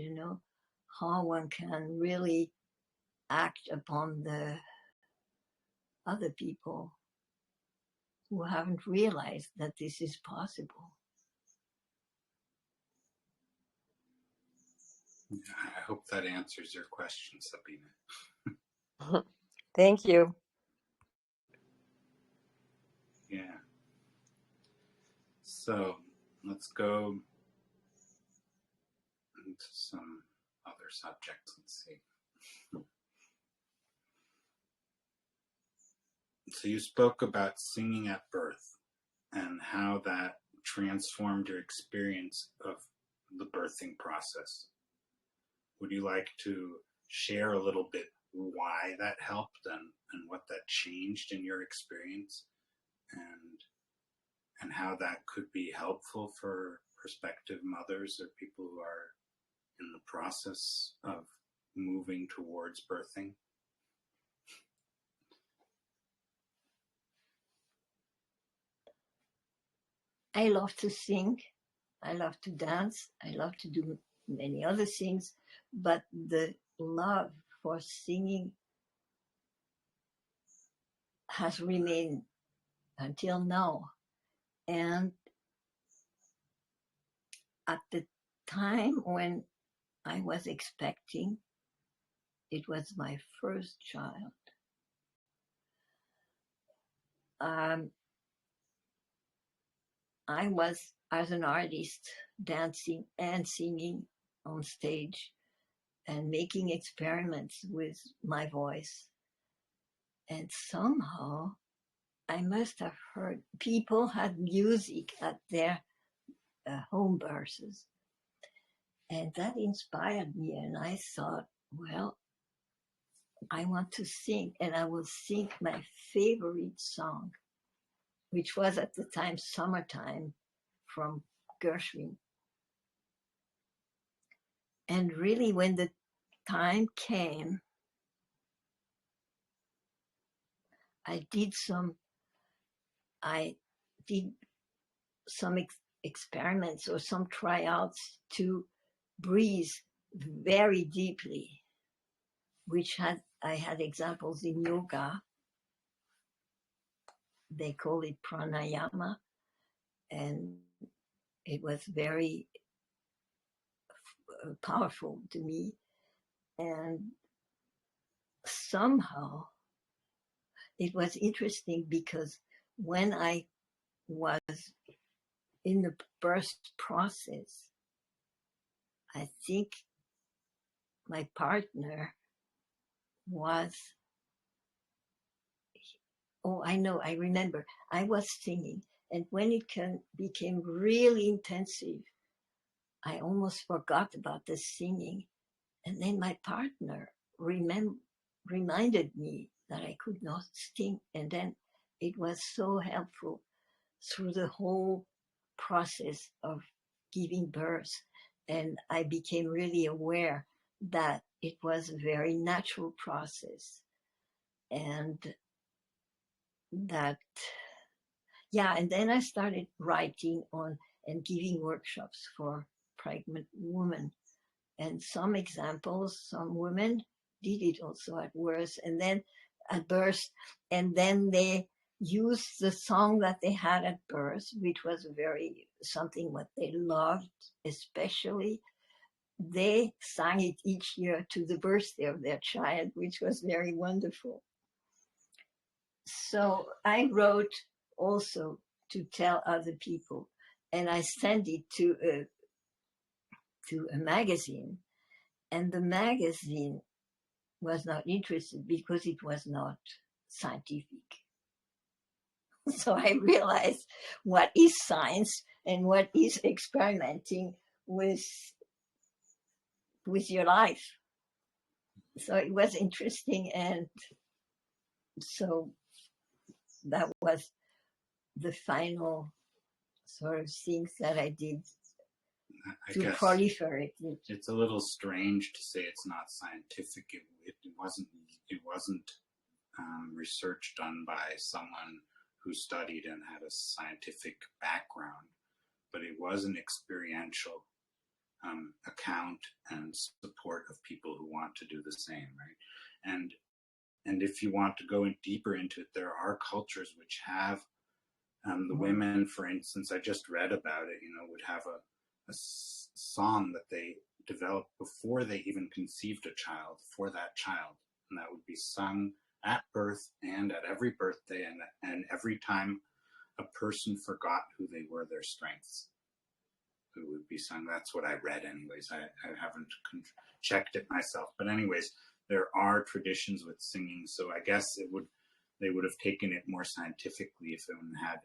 how one can really act upon the other people who haven't realized that this is possible. I hope that answers your question, Sabine. Thank you. Yeah. So let's go into some other subjects. Let's see. So you spoke about singing at birth and how that transformed your experience of the birthing process. Would you like to share a little bit why that helped and what that changed in your experience and how that could be helpful for prospective mothers or people who are in the process of moving towards birthing? I love to sing. I love to dance. I love to do many other things, but the love for singing has remained until now. And at the time when I was expecting, it was my first child. I was, as an artist, dancing and singing on stage and making experiments with my voice. And somehow I must have heard people had music at their home births. And that inspired me. And I thought, well, I want to sing, and I will sing my favorite song, which was at the time Summertime from Gershwin. And really, when the time came, I did some experiments or some tryouts to breathe very deeply, which I had examples in yoga. They call it pranayama, and it was very powerful to me. And somehow it was interesting because when I was in the birth process, I think my partner was, I remember, I was singing, and when it became really intensive, I almost forgot about the singing. And then my partner reminded me that I could not sing. And then it was so helpful through the whole process of giving birth. And I became really aware that it was a very natural process. And that, and then I started writing on and giving workshops for pregnant women. And some examples, some women did it also at birth, and then they used the song that they had at birth, which was something what they loved, especially. They sang it each year to the birthday of their child, which was very wonderful. So I wrote also to tell other people, and I sent it to a magazine, and the magazine was not interested because it was not scientific. So I realized what is science and what is experimenting with your life. So it was interesting, and so that was the final sort of things that I did to proliferate it. It's a little strange to say it's not scientific. It wasn't research done by someone who studied and had a scientific background, but it was an experiential account and support of people who want to do the same, right? And if you want to go in deeper into it, there are cultures which have the women, for instance, I just read about it, would have a song that they developed before they even conceived a child for that child. And that would be sung at birth and at every birthday and every time a person forgot who they were, their strengths. It would be sung. That's what I read anyways. I haven't checked it myself. But anyways, there are traditions with singing. So I guess they would have taken it more scientifically if it had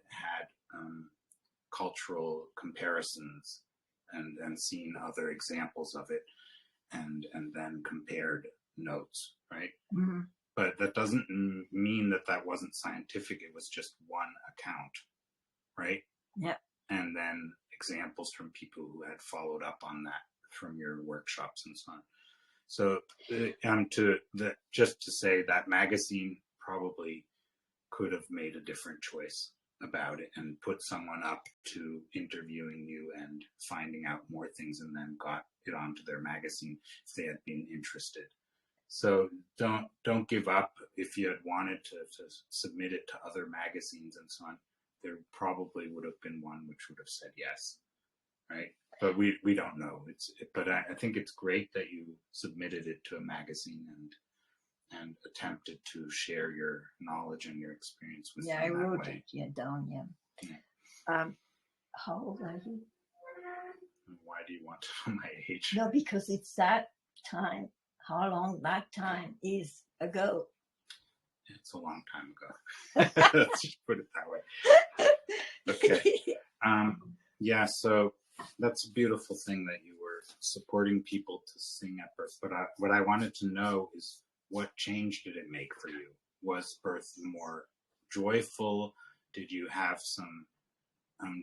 cultural comparisons and seen other examples of it and then compared notes, right? Mm-hmm. But that doesn't mean that wasn't scientific. It was just one account, right? Yeah. And then examples from people who had followed up on that from your workshops and so on. So just to say that magazine probably could have made a different choice about it and put someone up to interviewing you and finding out more things and then got it onto their magazine if they had been interested. So don't give up. If you had wanted to submit it to other magazines and so on, there probably would have been one which would have said yes, right? But we don't know. But I think it's great that you submitted it to a magazine and attempted to share your knowledge and your experience with them. I wrote that way. it down. How old are you? Why do you want to know my age? No, because it's that time. How long that time is ago? It's a long time ago. Let's just put it that way. Okay. Yeah, so that's a beautiful thing that you were supporting people to sing at birth. But what I wanted to know is, what change did it make for you? Was birth more joyful? Did you have some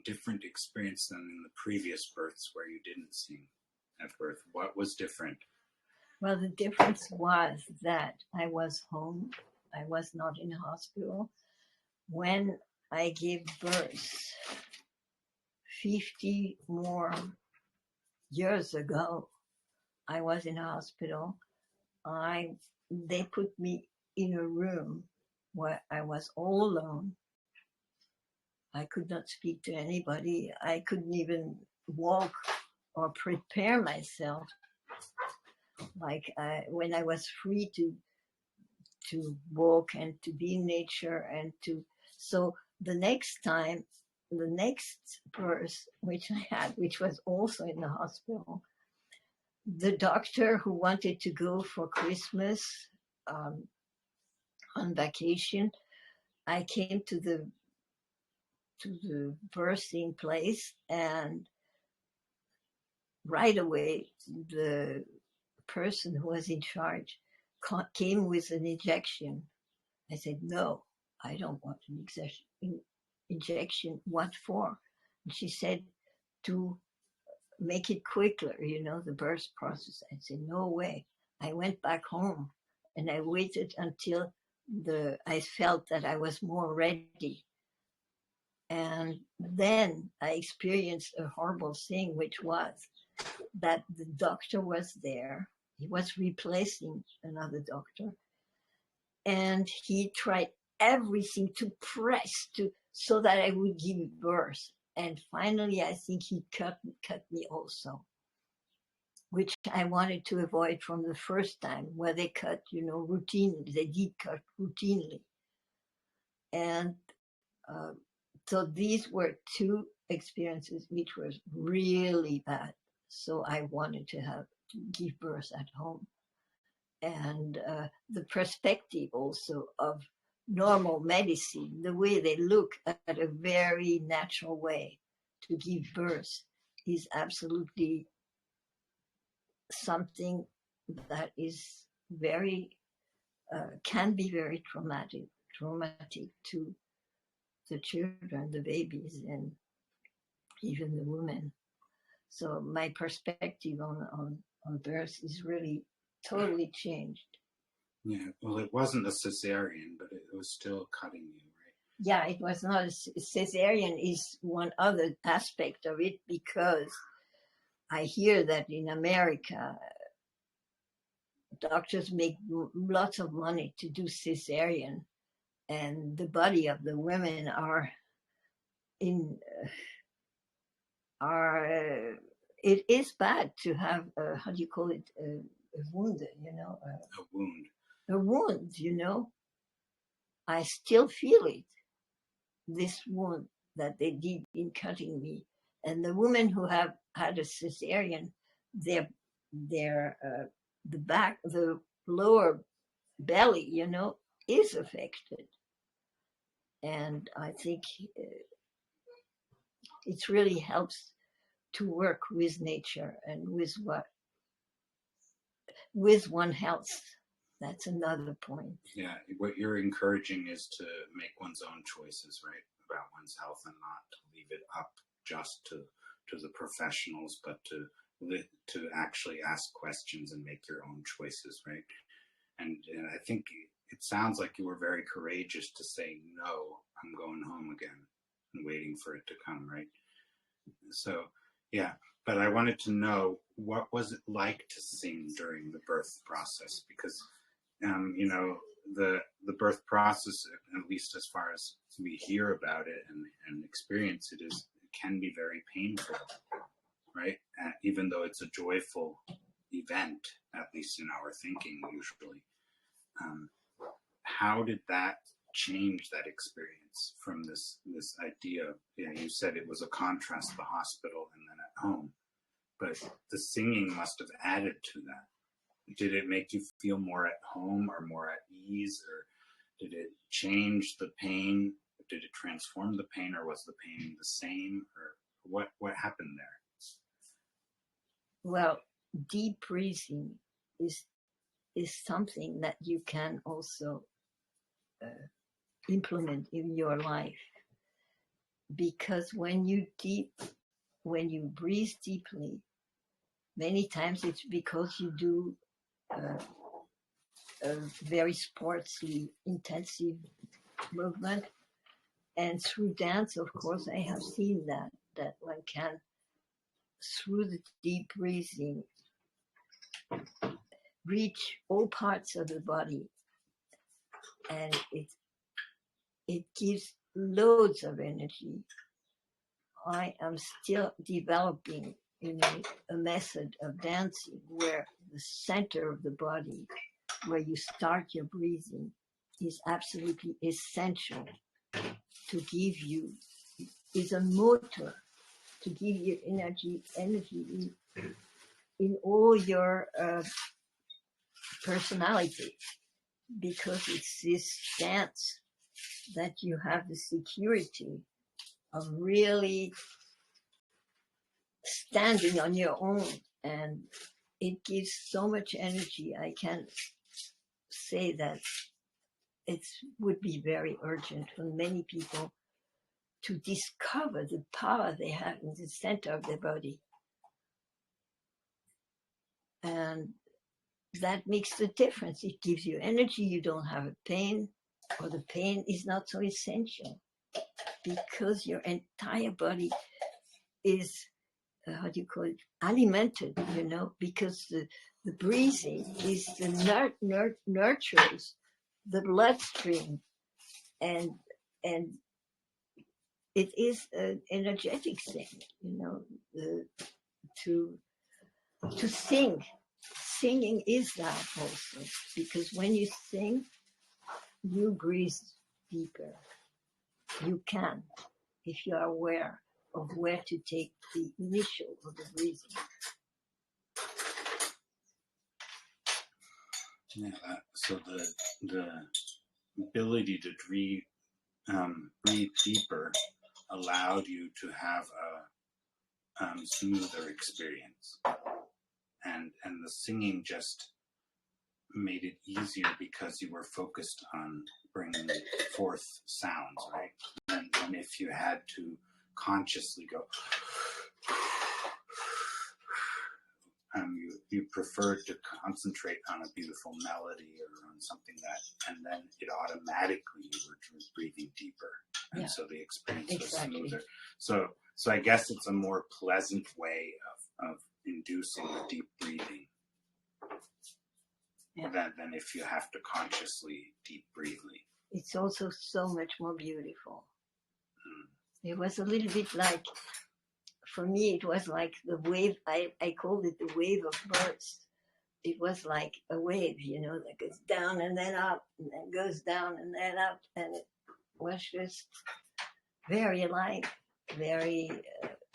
different experience than in the previous births where you didn't sing at birth? What was different? Well, the difference was that I was home. I was not in a hospital. When I gave birth 50 more years ago, I was in a hospital. They put me in a room where I was all alone. I could not speak to anybody. I couldn't even walk or prepare myself. Like when I was free to walk and to be in nature so the next birth which I had, which was also in the hospital, the doctor who wanted to go for Christmas on vacation, I came to the birthing place, and right away the person who was in charge came with an injection. I said, no, I don't want an injection. What for? And she said, to make it quicker, the birth process. I said, no way. I went back home and I waited until I felt that I was more ready. And then I experienced a horrible thing, which was that the doctor was there. He was replacing another doctor. And he tried everything to press so that I would give birth. And finally, I think he cut me also, which I wanted to avoid from the first time, where they cut, routinely. They did cut routinely. And so these were two experiences which were really bad. So I wanted to give birth at home. And the perspective also of normal medicine, the way they look at a very natural way to give birth, is absolutely something that is can be very traumatic to the children, the babies, and even the women. So my perspective on birth is really totally changed. Yeah, well, it wasn't a cesarean, but it was still cutting you, right? Yeah, it was not cesarean is one other aspect of it, because I hear that in America, doctors make lots of money to do cesarean, and the body of the women in are it is bad to have how do you call it, a wound, A wound. a wound, I still feel it, this wound that they did in cutting me. And the women who have had a cesarean, their the back, the lower belly, is affected. And I think it really helps to work with nature and with one health. That's another point. Yeah, what you're encouraging is to make one's own choices, right, about one's health, and not to leave it up just to the professionals, but to actually ask questions and make your own choices, right? And I think it sounds like you were very courageous to say, no, I'm going home again, and waiting for it to come, right? So, yeah, but I wanted to know, what was it like to sing during the birth process? Because, the birth process, at least as far as we hear about it and experience it, can be very painful, right? Even though it's a joyful event, at least in our thinking usually. How did that change that experience from this idea? You said it was a contrast to the hospital and then at home, but the singing must have added to that. Did it make you feel more at home or more at ease, or did it change the pain? Did it transform the pain, or was the pain the same, or what happened there? Well, deep breathing is something that you can also implement in your life, because when you breathe deeply, many times it's because you do a very sportsy, intensive movement, and through dance, of course, I have seen that one can, through the deep breathing, reach all parts of the body, and it gives loads of energy. I am still developing, a method of dancing where the center of the body, where you start your breathing, is absolutely essential to give you, is a motor to give you energy in all your personality, because it's this dance that you have the security of really standing on your own, and it gives so much energy. I can say that it would be very urgent for many people to discover the power they have in the center of their body. And that makes the difference. It gives you energy. You don't have a pain, or the pain is not so essential, because your entire body is, how do you call it, alimented, because the breathing is the nurtures the bloodstream, and it is an energetic thing, to sing. Singing is that also, because when you sing, you breathe deeper. You can, if you are aware of where to take the initial of the breathing. Yeah, so the ability to breathe deeper allowed you to have a smoother experience, and the singing just made it easier because you were focused on bringing forth sounds, right? And if you had to consciously go, you preferred to concentrate on a beautiful melody or on something that, and then it automatically you were breathing deeper, and so the experience was smoother. So I guess it's a more pleasant way of inducing the deep breathing than if you have to consciously deep breathe. It's also so much more beautiful. It was a little bit like, for me, it was like the wave. I called it the wave of burst. It was like a wave, that goes down and then up, and then goes down and then up, and it was just very alive, very,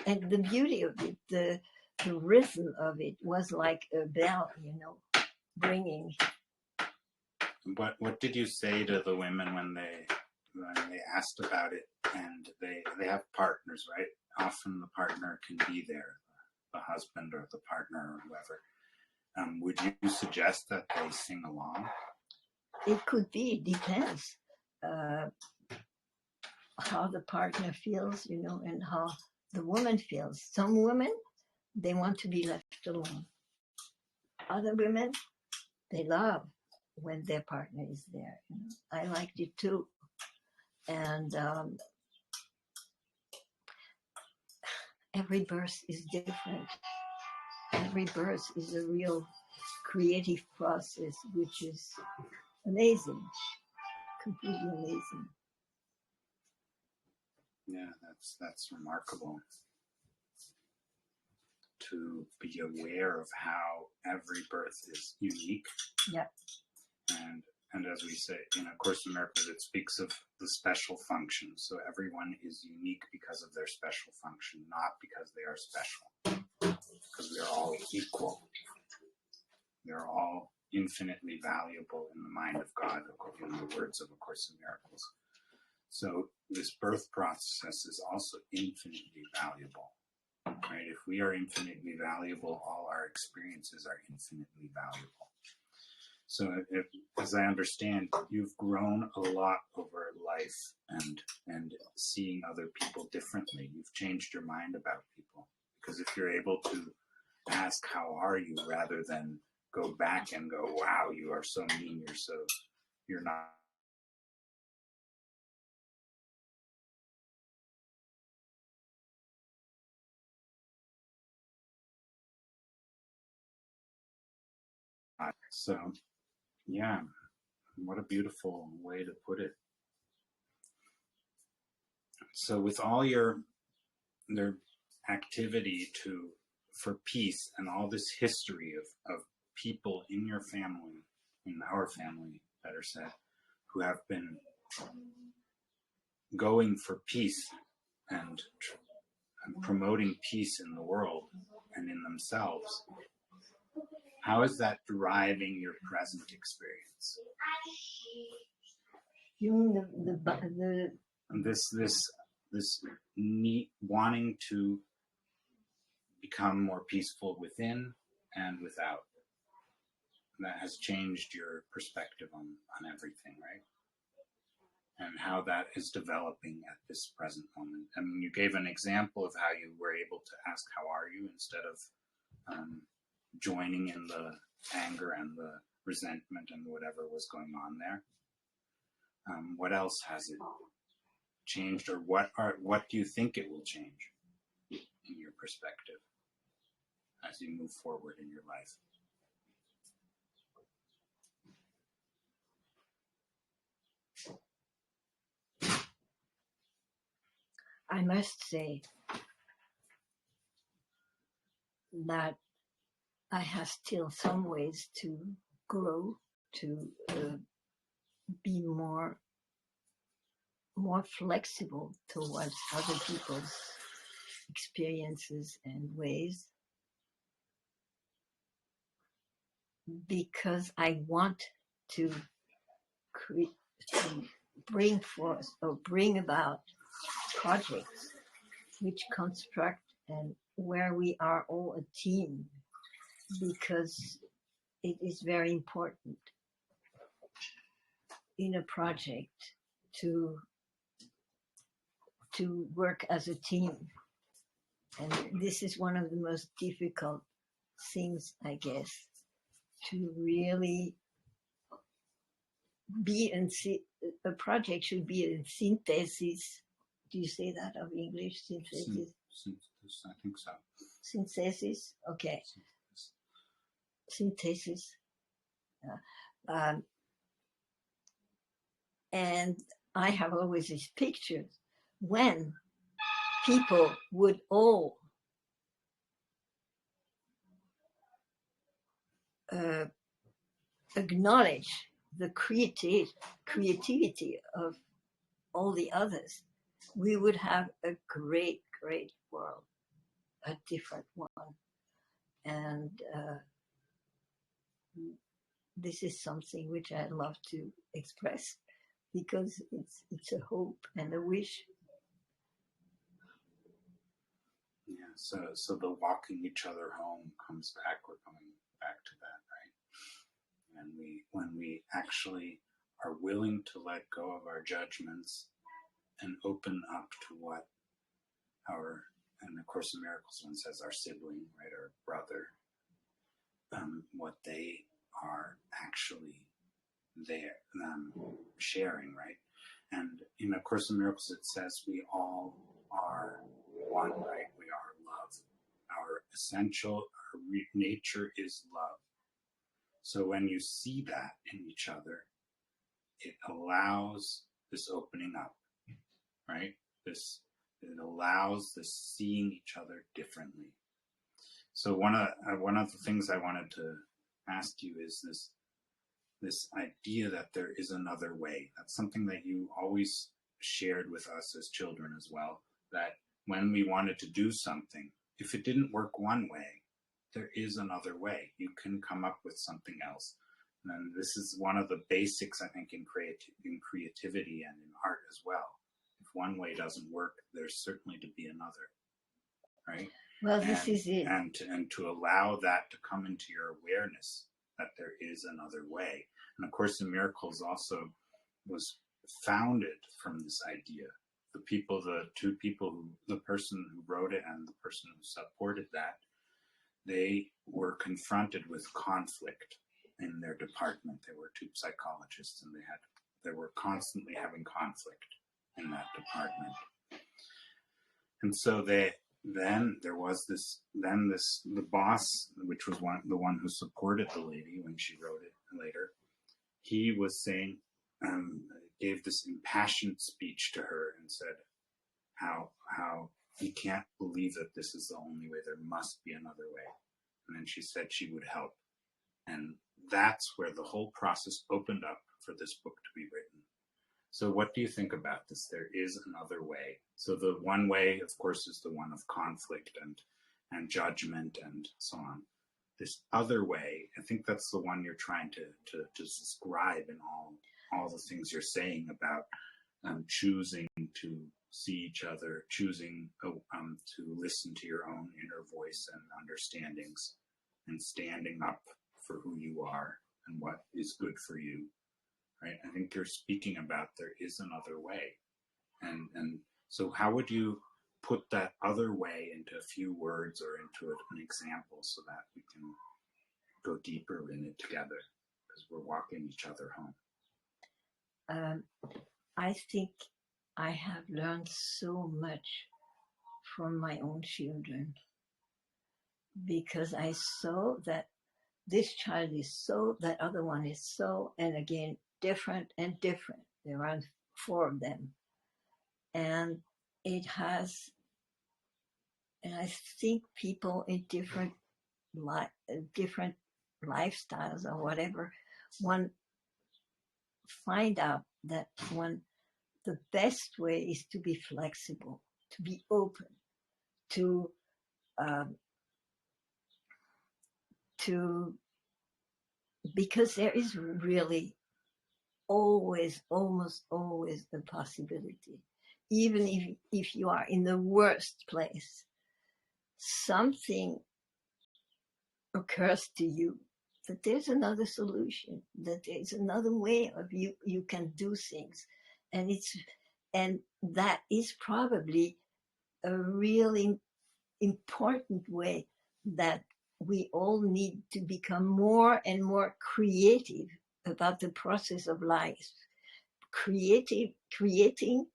and the beauty of it, the rhythm of it was like a bell, ringing. What did you say to the women when they asked about it? And they have partners, right? Often the partner can be there, the husband or the partner or whoever. Would you suggest that they sing along? It could be. It depends how the partner feels, and how the woman feels. Some women, they want to be left alone. Other women, they love when their partner is there. I liked it too. And every birth is different. Every birth is a real creative process, which is amazing, completely amazing. Yeah, that's remarkable. To be aware of how every birth is unique. Yeah. And as we say in A Course in Miracles, it speaks of the special function. So everyone is unique because of their special function, not because they are special. Because we are all equal. We are all infinitely valuable in the mind of God, in the words of A Course in Miracles. So this birth process is also infinitely valuable. Right? If we are infinitely valuable, all our experiences are infinitely valuable. So as I understand, you've grown a lot over life and seeing other people differently. You've changed your mind about people. Because if you're able to ask, how are you, rather than go back and go, wow, you are so mean, you're not. So, yeah, what a beautiful way to put it. So with all their activity for peace and all this history of people in your family, in our family, better said, who have been going for peace and promoting peace in the world and in themselves, how is that driving your present experience? You mean this need, wanting to become more peaceful within and without, that has changed your perspective on everything, right? And how that is developing at this present moment. I mean, you gave an example of how you were able to ask, how are you, instead of joining in the anger and the resentment and whatever was going on there. What else has it changed, or what do you think it will change in your perspective as you move forward in your life? I must say that I have still some ways to grow, to be more flexible towards other people's experiences and ways, because I want to bring forth or bring about projects which construct and where we are all a team, because it is very important in a project to work as a team. And this is one of the most difficult things, I guess, to really be a project should be a synthesis. Do you say that of English? Synthesis? Synthesis, I think so. Synthesis? Okay. Synthesis. And I have always these pictures when people would all acknowledge the creativity of all the others, we would have a great, great world, a different one. And this is something which I love to express because it's a hope and a wish. Yeah, so the walking each other home comes back. We're coming back to that, right? And when we actually are willing to let go of our judgments and open up to what and of Course in Miracles one says our sibling, right, our brother, what they are actually there, sharing, right? And in A Course in Miracles it says we all are one, right? We are love. Our essential, our nature is love. So when you see that in each other, it allows this opening up, right? It allows this seeing each other differently. So one of the things I wanted to ask you is this idea that there is another way. That's something that you always shared with us as children as well, that when we wanted to do something, if it didn't work one way, there is another way. You can come up with something else. And this is one of the basics, I think, in creativity and in art as well. If one way doesn't work, there's certainly to be another, right? Well, this is it. And to allow that to come into your awareness that there is another way. And A Course in Miracles also was founded from this idea. The two people, the person who wrote it and the person who supported that, they were confronted with conflict in their department. They were two psychologists, and they were constantly having conflict in that department. And so then there was the boss, which was the one who supported the lady when she wrote it later. He was saying, gave this impassioned speech to her and said how he can't believe that this is the only way. There must be another way. And then she said she would help. And that's where the whole process opened up for this book to be written. So what do you think about this? There is another way. So the one way, of course, is the one of conflict and judgment and so on. This other way, I think that's the one you're trying to describe in all the things you're saying about choosing to see each other, choosing to listen to your own inner voice and understandings, and standing up for who you are and what is good for you. Right? I think you're speaking about there is another way. And so how would you put that other way into a few words or into an example so that we can go deeper in it together, because we're walking each other home? I think I have learned so much from my own children, because I saw that this child is so, that other one is so, and again, different and different. There are 4 of them. And it has, and I think people in different lifestyles or whatever, one find out that the best way is to be flexible, to be open, to because there is really almost always a possibility. Even if you are in the worst place, something occurs to you that there's another solution, that there's another way of you can do things. And that is probably a really important way that we all need to become more and more creative about the process of life, creating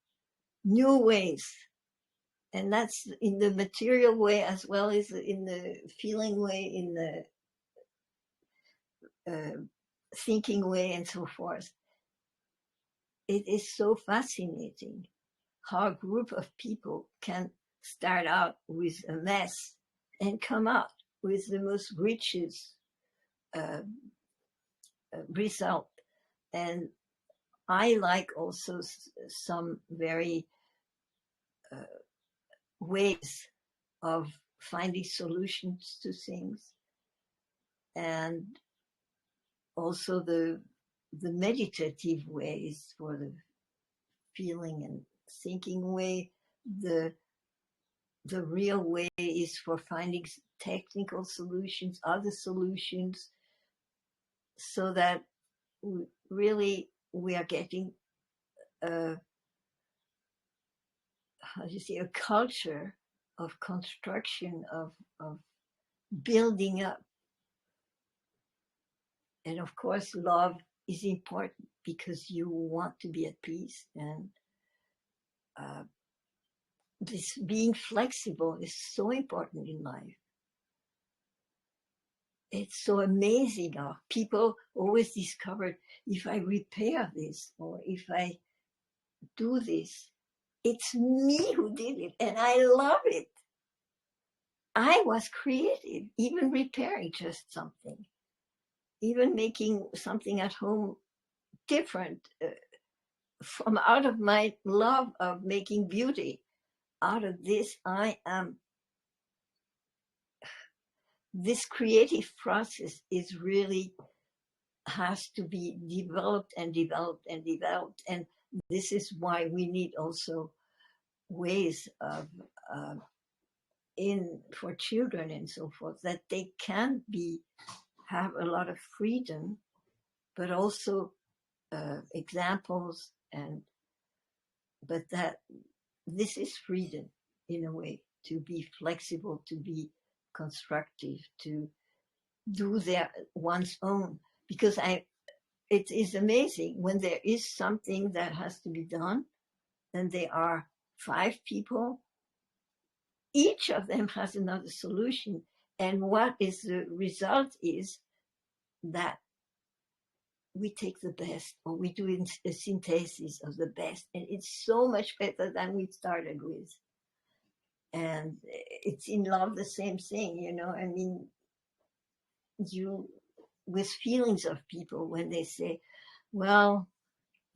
new ways. And that's in the material way as well as in the feeling way, in the thinking way, and so forth. It is so fascinating how a group of people can start out with a mess and come out with the most richest result. And I like also some very ways of finding solutions to things, and also the meditative ways for the feeling and thinking way. The real way is for finding technical solutions, other solutions, so that really we are getting a, how do you say, a culture of construction, of building up. And of course, love is important because you want to be at peace. And this being flexible is so important in life. It's so amazing how people always discovered, if I repair this or if I do this, it's me who did it and I love it. I was creative, even repairing just something, even making something at home different, from out of my love of making beauty. Out of this, I am. This creative process is really has to be developed and developed and developed. And this is why we need also ways of in for children and so forth, that they can have a lot of freedom, but also examples, and but that this is freedom in a way, to be flexible, to be constructive, to do one's own. Because it is amazing when there is something that has to be done, then there are 5 people, each of them has another solution, and what is the result is that we take the best, or we do a synthesis of the best, and it's so much better than we started with. And it's in love the same thing, you know. I mean, you with feelings of people when they say, well,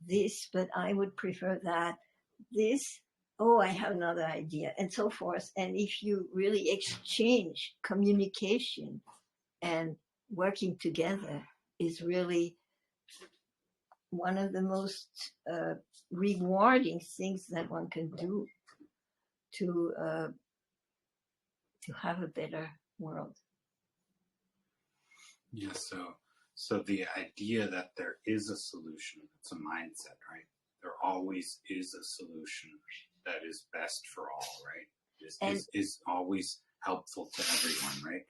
this, but I would prefer that, this, oh, I have another idea, and so forth. And if you really exchange communication and working together is really one of the most rewarding things that one can do to have a better world. Yeah, so the idea that there is a solution, it's a mindset, right? There always is a solution that is best for all, right? Is always helpful to everyone, right?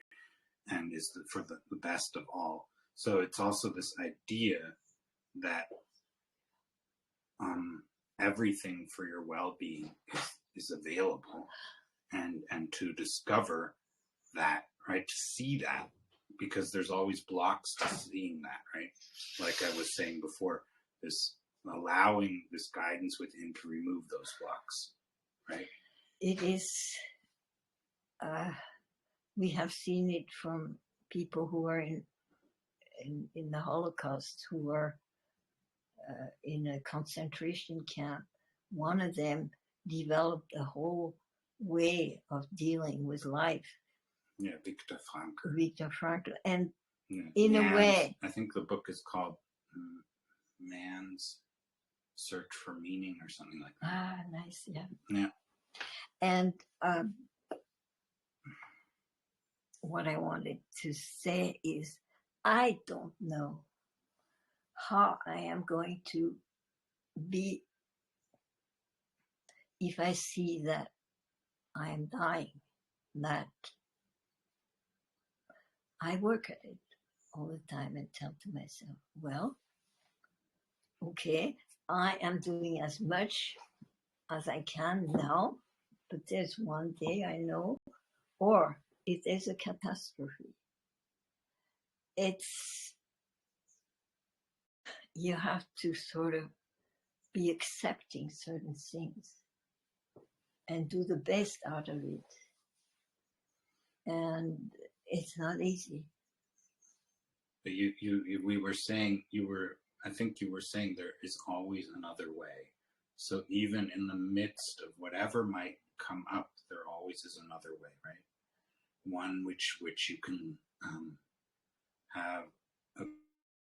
And is for the best of all. So it's also this idea that everything for your well-being is available, and to discover that, right? To see that, because there's always blocks to seeing that, right? Like I was saying before, this allowing this guidance within to remove those blocks, right? It is, we have seen it from people who are in the Holocaust, who were in a concentration camp. One of them developed a whole way of dealing with life. Yeah, Viktor Frankl. And yeah, in a way, I think the book is called Man's Search for Meaning or something like that. Ah, nice, yeah. Yeah. And what I wanted to say is, I don't know how I am going to be if I see that I am dying, that I work at it all the time and tell to myself, well, okay, I am doing as much as I can now, but there's one day I know, or if there's a catastrophe, it's, you have to sort of be accepting certain things and do the best out of it. And it's not easy. But we were saying, I think you were saying there is always another way. So even in the midst of whatever might come up, there always is another way, right? One which you can have a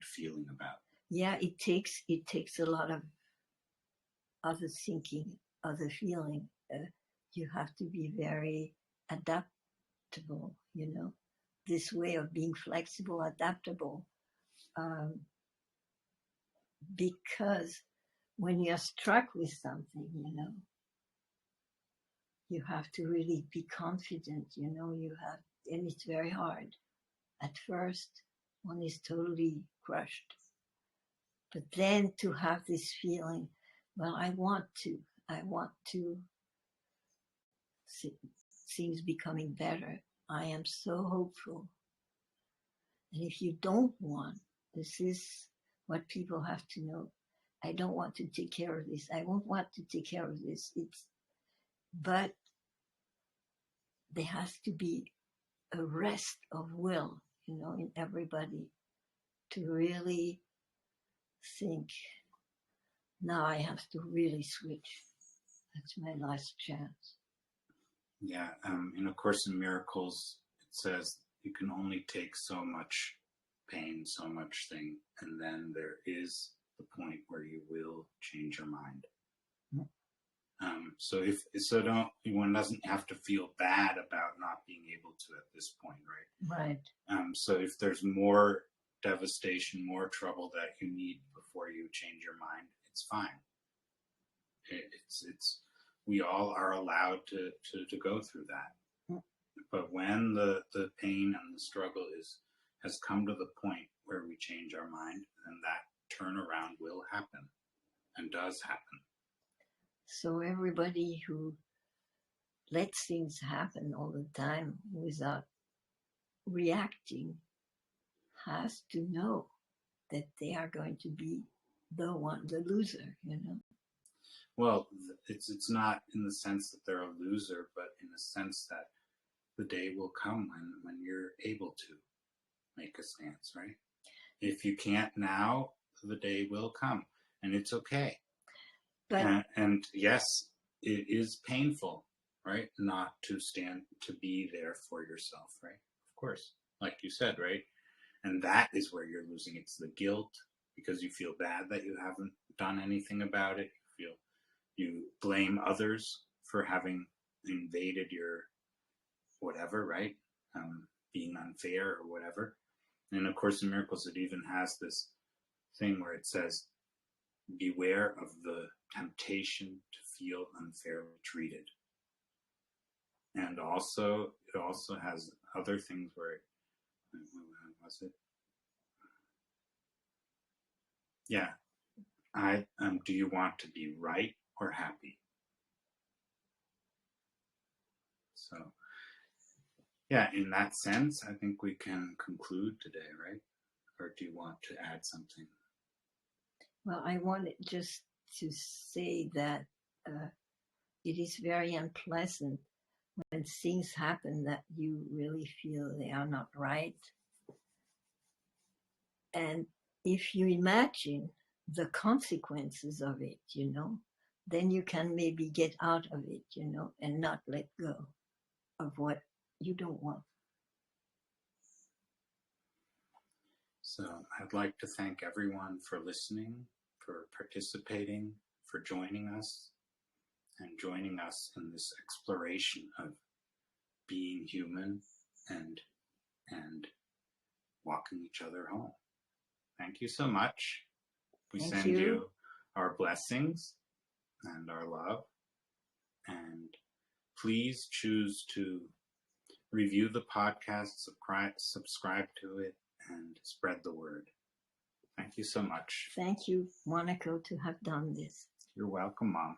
feeling about. Yeah, it takes a lot of other thinking, other feeling. You have to be very adaptable, you know, this way of being flexible, adaptable. Because when you're struck with something, you know, you have to really be confident, you know, and it's very hard. At first, one is totally crushed. But then to have this feeling, well, I want to see things becoming better. I am so hopeful. And if you don't want, this is what people have to know. I don't want to take care of this. I won't want to take care of this. But there has to be a rest of will, you know, in everybody to really think, now I have to really switch. That's my last chance. Yeah, in A Course in Miracles, it says you can only take so much pain, so much thing, and then there is the point where you will change your mind. So one doesn't have to feel bad about not being able to at this point, right? Right. So if there's more devastation, more trouble that you need before you change your mind, it's fine. It's we all are allowed to go through that. But when the pain and the struggle has come to the point where we change our mind, then that turnaround will happen and does happen. So everybody who lets things happen all the time without reacting has to know that they are going to be the loser, you know. Well, it's not in the sense that they're a loser, but in the sense that the day will come when you're able to make a stance, right? If you can't now, the day will come, and it's okay. But and yes, it is painful, right? Not to stand, to be there for yourself, right? Of course, like you said, right? And that is where you're losing. It's the guilt because you feel bad that you haven't done anything about it. You blame others for having invaded your whatever, right? Being unfair or whatever. And of course, in Miracles, it even has this thing where it says, beware of the temptation to feel unfairly treated. And also, it also has other things where, was it? Yeah. Do you want to be right or happy? So, yeah, in that sense, I think we can conclude today, right? Or do you want to add something? Well, I wanted just to say that it is very unpleasant when things happen that you really feel they are not right. And if you imagine the consequences of it, you know, then you can maybe get out of it, you know, and not let go of what you don't want. So I'd like to thank everyone for listening, for participating, for joining us, and joining us in this exploration of being human and walking each other home. Thank you so much. We Thank send you. you our blessings and our love. And please choose to review the podcast, subscribe to it, and spread the word. Thank you so much. Thank you, Monaco, to have done this. You're welcome, Mom.